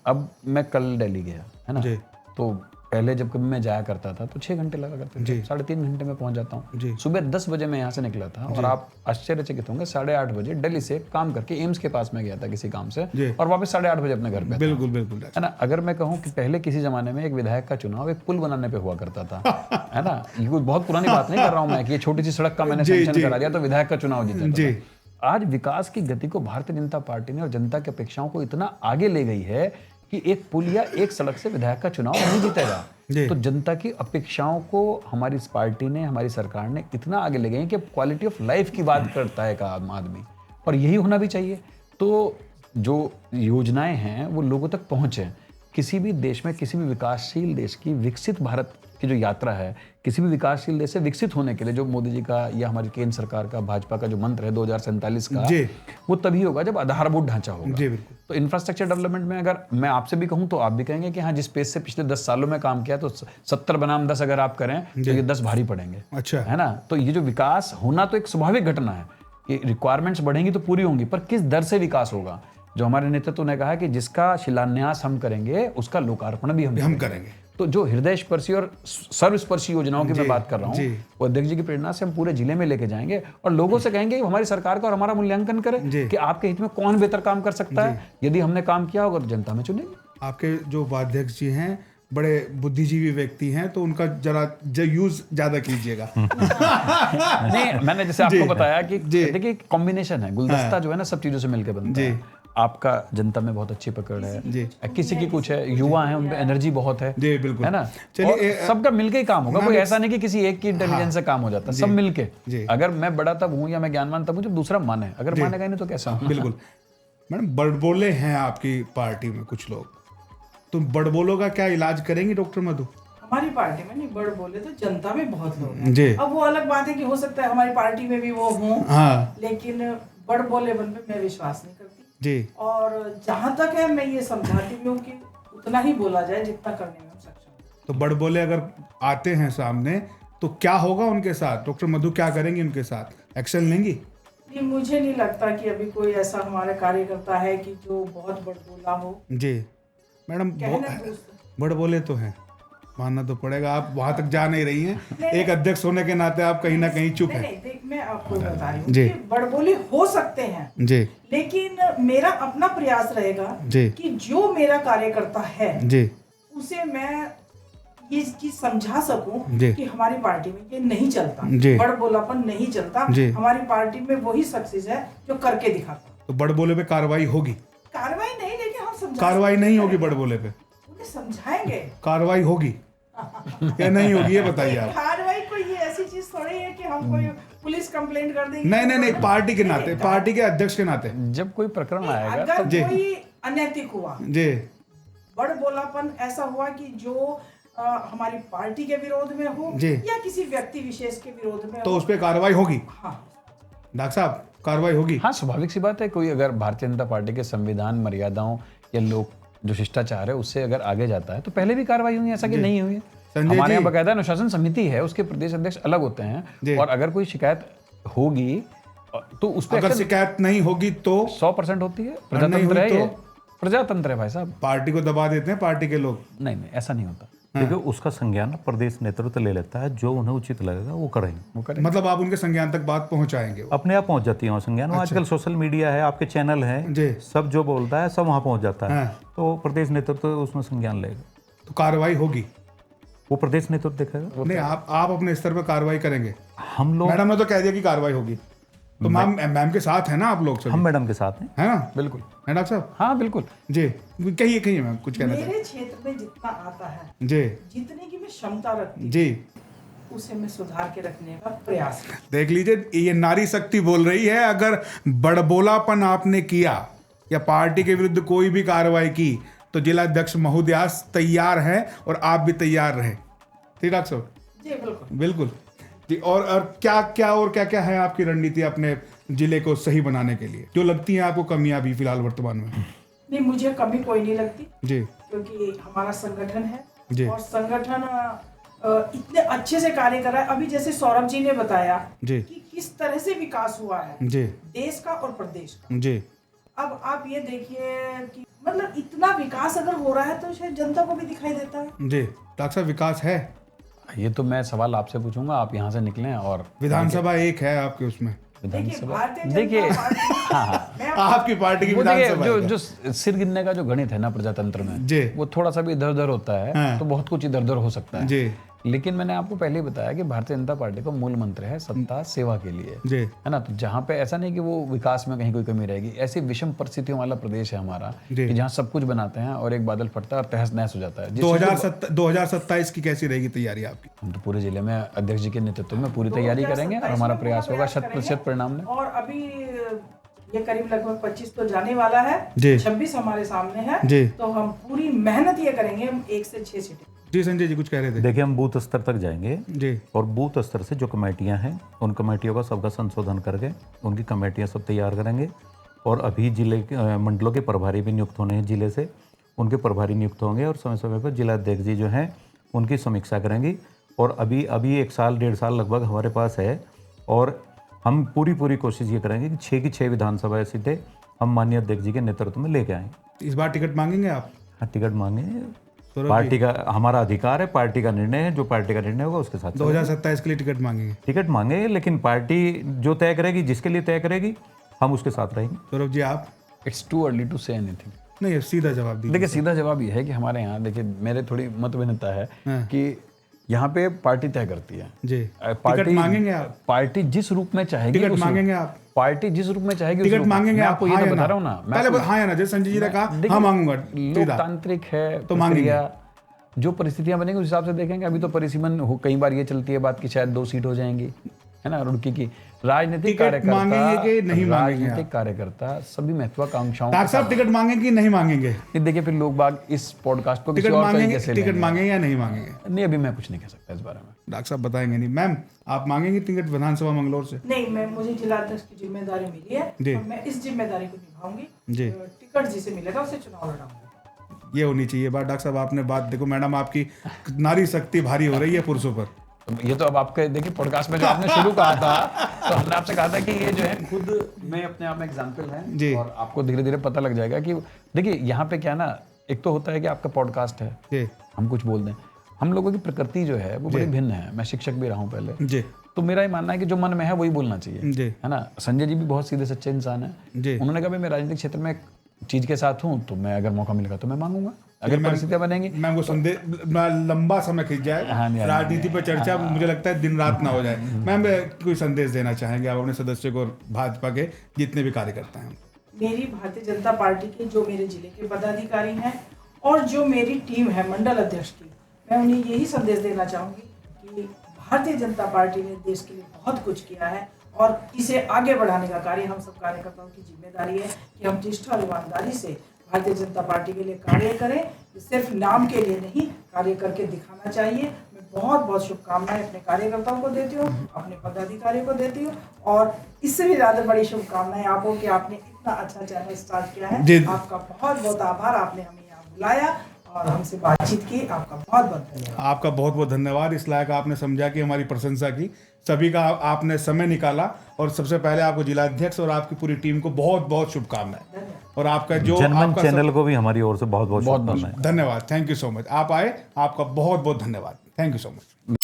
अब मैं कल दिल्ली गया है ना, जी तो पहले जब कभी मैं जाया करता था तो 6 घंटे लगा करते थे, 3.5 घंटे में पहुंच जाता जी। हूँ। सुबह 10 बजे मैं यहाँ से निकला था और आप आश्चर्यचकित होंगे, 8:30 बजे दिल्ली से काम करके एम्स के पास में गया था किसी काम से, जी। और वापस 8:30 बजे अपने घर पे था। बिल्कुल बिल्कुल है ना। अगर मैं कहूँ कि पहले किसी जमाने में एक विधायक का चुनाव एक पुल बनाने पे हुआ करता था, है ना, ये कोई बहुत पुरानी बात नहीं कर रहा हूँ मैं कि ये छोटी सी सड़क का मैंने सैंक्शन करा दिया तो विधायक का चुनाव जीत जाता जी। था। आज विकास की गति को भारतीय जनता पार्टी ने और जनता की अपेक्षाओं को इतना आगे ले गई है कि एक पुल या एक सड़क से विधायक का चुनाव नहीं जीतेगा। जी। तो जनता की अपेक्षाओं को हमारी इस पार्टी ने, हमारी सरकार ने इतना आगे ले गई है कि क्वालिटी ऑफ लाइफ की बात करता है एक आम आदमी, और यही होना भी चाहिए। तो जो योजनाएं हैं वो लोगों तक पहुंचे। किसी भी देश में, किसी भी विकासशील देश की, विकसित भारत की जो यात्रा है, किसी भी विकासशील देश से विकसित होने के लिए जो मोदी जी का या हमारी केंद्र सरकार का, भाजपा का जो मंत्र है 2047 का, वो तभी होगा जब आधारभूत ढांचा होगा। जी बिल्कुल। तो इंफ्रास्ट्रक्चर डेवलपमेंट में अगर मैं आपसे भी कहूं तो आप भी कहेंगे कि हाँ, जिस पेस से पिछले 10 सालों में काम किया तो 70 बनाम 10 अगर आप करें तो ये 10 भारी पड़ेंगे। अच्छा, है ना। तो ये जो विकास होना तो एक स्वाभाविक घटना है कि रिक्वायरमेंट्स बढ़ेंगी तो पूरी होंगी, पर किस दर से विकास होगा। जो हमारे नेतृत्व ने कहा कि जिसका शिलान्यास हम करेंगे उसका लोकार्पण भी हम करेंगे। तो जो हृदय स्पर्शी और सर्वस्पर्शी योजनाओं की मैं बात कर रहा हूँ, वो अध्यक्ष जी की प्रेरणा से हम पूरे जिले में लेके जाएंगे और लोगों से कहेंगे कि हमारी सरकार का और हमारा मूल्यांकन करें कि आपके हित में कौन बेहतर काम कर सकता है। यदि हमने काम किया होगा तो जनता में चुनेगी। आपके जो उपाध्यक्ष जी हैं बड़े बुद्धिजीवी व्यक्ति हैं, तो उनका जरा यूज ज्यादा कीजिएगा। नहीं, मैंने जैसे आपको बताया कि देखिए कॉम्बिनेशन है, गुलदस्ता जो है ना सब चीजों से मिलकर बनता है। आपका जनता में बहुत अच्छी पकड़ है, किसी की कुछ है, युवा है, उनमें एनर्जी बहुत है, जी बिल्कुल, है ना। चलिए सबका मिलके ही काम होगा, कोई ऐसा नहीं कि किसी एक की इंटेलिजेंस से काम हो जाता है, सब मिलके। अगर मैं बड़ा तब हूँ या मैं ज्ञानवान तब हूँ जब दूसरा माने, अगर मानेगा नहीं तो कैसा हूँ। बिल्कुल। मैडम, बड़बोले हैं आपकी पार्टी में कुछ लोग, तो बड़बोलों का क्या इलाज करेंगे डॉक्टर मधु? हमारी पार्टी में नहीं, बड़ बोले तो जनता में बहुत लोग हैं। अब वो अलग बात है कि हो सकता है हमारी पार्टी में भी वो हों, लेकिन बड़ बोले बन पे मैं विश्वास नहीं करती जी। और जहाँ तक है मैं ये समझाती भी हूँ कि उतना ही बोला जाए जितना करने में हम सक्षम। तो बड़ बोले अगर आते हैं सामने तो क्या होगा उनके साथ? डॉक्टर मधु क्या करेंगे उनके साथ? एक्शन लेंगी? नहीं, मुझे नहीं लगता कि अभी कोई ऐसा हमारे कार्यकर्ता है कि जो बहुत बड़ बोला हो जी। मैडम, बड़ बोले तो हैं, मानना तो पड़ेगा। आप वहां तक जा नहीं रही हैं, एक अध्यक्ष होने के नाते आप कहीं ना कहीं चुप हैं। देख, मैं आपको बता रही हूँ कि बड़बोले हो सकते हैं जी, लेकिन मेरा अपना प्रयास रहेगा कि जो मेरा कार्यकर्ता है जी, उसे मैं ये चीज समझा सकूं कि हमारी पार्टी में ये नहीं चलता, बड़बोलापन नहीं चलता। हमारी पार्टी में वही सक्सेस है जो करके दिखाता। तो बड़बोले पे कार्रवाई होगी? कार्रवाई नहीं, लेकिन हम समझा, कार्रवाई नहीं होगी बड़बोले पे, उन्हें समझाएंगे। कार्रवाई होगी या नहीं होगी ये बताइए आप। कार्रवाई कोई ये ऐसी चीज थोड़ी है कि हम कोई पुलिस कंप्लेंट कर देंगे। नहीं, पार्टी के नाते, पार्टी के अध्यक्ष के नाते जब कोई प्रकरण आएगा, अगर कोई अनैतिक हुआ जी, बड़ बोलापन ऐसा हुआ कि जो हमारी पार्टी के विरोध में हो या किसी व्यक्ति विशेष के विरोध में तो उस पर कार्रवाई होगी। हाँ डॉक्टर साहब, कार्रवाई होगी। हाँ, स्वाभाविक सी बात है। कोई अगर भारतीय जनता पार्टी के संविधान, मर्यादाओं या लोग जो शिष्टाचार है उससे अगर आगे जाता है तो पहले भी कार्रवाई हुई, ऐसा कि नहीं हुई। हमारे यहाँ बकायदा अनुशासन समिति है, उसके प्रदेश अध्यक्ष अलग होते हैं, और अगर कोई शिकायत होगी तो उस पर अगर शिकायत नहीं होगी तो 100% होती है। प्रजातंत्र है, प्रजातंत्र है भाई साहब। पार्टी को दबा देते हैं पार्टी के लोग? नहीं, ऐसा नहीं होता। देखिए, उसका संज्ञान प्रदेश नेतृत्व ले लेता है, जो उन्हें उचित लगेगा वो करेंगे। मतलब आप उनके संज्ञान तक बात पहुंचाएंगे? अपने आप पहुंच जाती है संज्ञान। अच्छा। आजकल सोशल मीडिया है, आपके चैनल हैं, सब जो बोलता है सब वहां पहुंच जाता है। तो प्रदेश नेतृत्व उसमें संज्ञान लेगा। तो कार्रवाई होगी? वो प्रदेश नेतृत्व देखेगा। नहीं, आप अपने स्तर पर कार्रवाई करेंगे? हम लोग, मैडम ने तो कह दिया कि कार्रवाई होगी, तो मैम के साथ है ना आप लोग? हम मैडम के साथ हैं, है ना? बिल्कुल है डॉक्टर साहब? हाँ बिल्कुल जी। कहिए मैम, कुछ कहना मेरे क्षेत्र में जितना आता है जी, जितने की मैं क्षमता रखती जी, उसे मैं सुधार के रखने का प्रयास। देख लीजिए, ये नारी शक्ति बोल रही है। अगर बड़बोलापन आपने किया या पार्टी के विरुद्ध कोई भी कार्रवाई की तो जिला अध्यक्ष महोदया तैयार है और आप भी तैयार रहे। ठीक डॉक्टर साहब? जी बिल्कुल बिल्कुल जी। और क्या है आपकी रणनीति अपने जिले को सही बनाने के लिए? जो लगती है आपको कमियां अभी फिलहाल वर्तमान में? नहीं, मुझे कमी कोई नहीं लगती जी, क्योंकि हमारा संगठन है जी, और संगठन इतने अच्छे से कार्य कर रहा है। अभी जैसे सौरभ जी ने बताया जी कि किस तरह से विकास हुआ है जी, देश का और प्रदेश का जी। अब आप ये देखिए कि मतलब इतना विकास अगर हो रहा है तो शायद जनता को भी दिखाई देता है। जी डॉक्टर साहब, विकास है? ये तो मैं सवाल आपसे पूछूंगा, आप यहाँ से निकलें। और विधानसभा एक है आपके, उसमें देखिए आपकी पार्टी की विधानसभा जो सिर गिनने का जो गणित है ना प्रजातंत्र में, वो थोड़ा सा भी इधर उधर होता है, तो बहुत कुछ इधर उधर हो सकता है जी। लेकिन मैंने आपको पहले ही बताया कि भारतीय जनता पार्टी का मूल मंत्र है सत्ता सेवा के लिए जी, है ना। तो जहाँ पे ऐसा नहीं कि वो विकास में कहीं कोई कमी रहेगी, ऐसी विषम परिस्थितियों वाला प्रदेश है हमारा कि जहाँ सब कुछ बनाते हैं और एक बादल फटता है और तहस नहस हो जाता है। 2027 की कैसी रहेगी तैयारी आपकी? हम तो पूरे जिले में अध्यक्ष जी के नेतृत्व में पूरी तैयारी करेंगे और हमारा प्रयास होगा 100% परिणाम में। और अभी ये करीब लगभग 25 तो जाने वाला है, जी। 26 हमारे सामने है, जी। तो हम पूरी मेहनत ये करेंगे, हम 1 से 6 सीटें। जी संजय जी कुछ कह रहे थे। देखिए हम बूथ स्तर तक जाएंगे जी और बूथ स्तर से जो कमेटियां हैं उन कमेटियों का सबका संशोधन करके उनकी कमेटियां सब तैयार करेंगे और अभी जिले के मंडलों के प्रभारी भी नियुक्त होने हैं जिले से, उनके प्रभारी नियुक्त होंगे और समय समय पर जिला अध्यक्ष जी जो हैं उनकी समीक्षा करेंगी। और अभी 1 साल 1.5 साल लगभग हमारे पास है और हम पूरी कोशिश ये करेंगे कि 6 की 6 विधानसभा सीटें हम माननीय अध्यक्ष जी के नेतृत्व में लेके आएँ। इस बार टिकट मांगेंगे आप? हाँ, टिकट मांगे, पार्टी का हमारा अधिकार है, पार्टी का निर्णय है, जो पार्टी का निर्णय होगा उसके साथ 2027 के लिए टिकट मांगेंगे? टिकट मांगे, लेकिन पार्टी जो तय करेगी, जिसके लिए तय करेगी, हम उसके साथ रहेंगे। सौरभ जी आप? It's too early to say anything. नहीं सीधा जवाब दीजिए। देखिए सीधा जवाब ये है कि हमारे यहाँ देखिए मेरे थोड़ी मतभिन्नता है कि यहाँ पे पार्टी तय करती है। जी। पार्टी टिकट मांगेंगे आप? पार्टी जिस रूप में चाहेगी टिकट उस मांगेंगे रूप- आप? पार्टी जिस रूप में चाहेगी उस टिकट रूप में। मांगेंगे मैं आप? आपको ये हाँ तो या बता ना? रहा हूँ ना। मैं पहले आपको- हाँ या ना, जैसे संजय जी ने कहा देखिए, हाँ मांगूंगा सीधा। लोकतांत्रिक है तो मांगेंगे। प्रक्रिया, जो परिस्थितियां बनेंगी उस हिसाब से देखेंगे। अभी तो परिसीमन हो, कई बार ये चलती है बात की शायद 2 सीट हो जाएंगी, है ना, रुड़की की। राजनीतिक टिकट मांगेंगे कि नहीं मांगेंगे? राजनीतिक कार्यकर्ता सभी महत्वाकांक्षाओं डॉक्टर साहब टिकट मांगेंगे कि नहीं मांगेंगे? नहीं, देखिए फिर लोग बाग इस पॉडकास्ट को किसी टिकट और मांगेंगे, तरीके से टिकट लेंगे। मांगेंगे या नहीं मांगेंगे? नहीं, अभी मैं कुछ नहीं कह सकता इस बारे में। डॉक्टर साहब बताएंगे नहीं। मैम आप मांगेंगे टिकट विधानसभा मंगलौर से? नहीं, मुझे जिला अध्यक्ष की जिम्मेदारी मिली है जी। और मैं इस जिम्मेदारी को निभाऊंगी। जी। टिकट जिसे मिलेगा उससे चुनाव लड़ाऊंगी। ये होनी चाहिए बात। डॉक्टर साहब आपने बात देखो, मैडम आपकी नारी शक्ति भारी हो रही है पुरुषों पर। ये तो अब आपके देखिए पॉडकास्ट में जो आपने शुरू कहा था, तो हमने आपसे कहा था कि ये जो है खुद में अपने आप में एग्जाम्पल जी। है और आपको धीरे धीरे पता लग जाएगा कि देखिए यहाँ पे क्या ना, एक तो होता है कि आपका पॉडकास्ट है, जी हम कुछ बोल दें। हम लोगों की प्रकृति जो है वो बड़ी भिन्न है। मैं शिक्षक भी रहा हूँ पहले, जी तो मेरा ये मानना है कि जो मन में है वही बोलना चाहिए, जी है ना। संजय जी भी बहुत सीधे सच्चे इंसान है। जी। उन्होंने कहा भाई मैं राजनीतिक क्षेत्र में एक चीज के साथ हूँ, तो मैं अगर मौका मिलेगा तो मैं मांगूंगा, अगर परिस्थितियां बनेंगी। मैम को संदेश लंबा समय खिंच जाए राजनीति पर चर्चा, मुझे लगता है दिन रात ना हो जाए। मैम कोई संदेश देना चाहेंगे आप अपने सदस्यों को और भाजपा के जितने भी कार्यकर्ता हैं? मेरी भारतीय जनता पार्टी के जो मेरे जिले के पदाधिकारी हैं और जो मेरी टीम है मंडल अध्यक्ष की, मैं उन्हें यही संदेश देना चाहूँगी कि भारतीय जनता पार्टी ने देश के लिए बहुत कुछ किया है और इसे आगे बढ़ाने का कार्य हम सब कार्यकर्ताओं की जिम्मेदारी है कि हम निष्ठा और ईमानदारी से भारतीय जनता पार्टी के लिए कार्य करें। सिर्फ नाम के लिए नहीं, कार्य करके दिखाना चाहिए। मैं बहुत बहुत शुभकामनाएं अपने कार्यकर्ताओं को देती हूँ, अपने पदाधिकारियों को देती हूँ और इससे भी ज़्यादा बड़ी शुभकामनाएं आपको कि आपने इतना अच्छा चैनल स्टार्ट किया है। आपका बहुत बहुत आभार, आपने हमें यहाँ बुलाया और हमसे बातचीत की। आपका बहुत बहुत धन्यवाद। आपका बहुत बहुत धन्यवाद। इस लायक आपने समझा कि हमारी प्रशंसा की, सभी का आपने समय निकाला और सबसे पहले आपको जिलाध्यक्ष और आपकी पूरी टीम को बहुत बहुत शुभकामनाएं। और आपका जो जनमंच चैनल को भी हमारी ओर से बहुत बहुत शुभकामनाएं। धन्यवाद। Thank you so much. आप आए, आपका बहुत बहुत धन्यवाद। Thank you so much.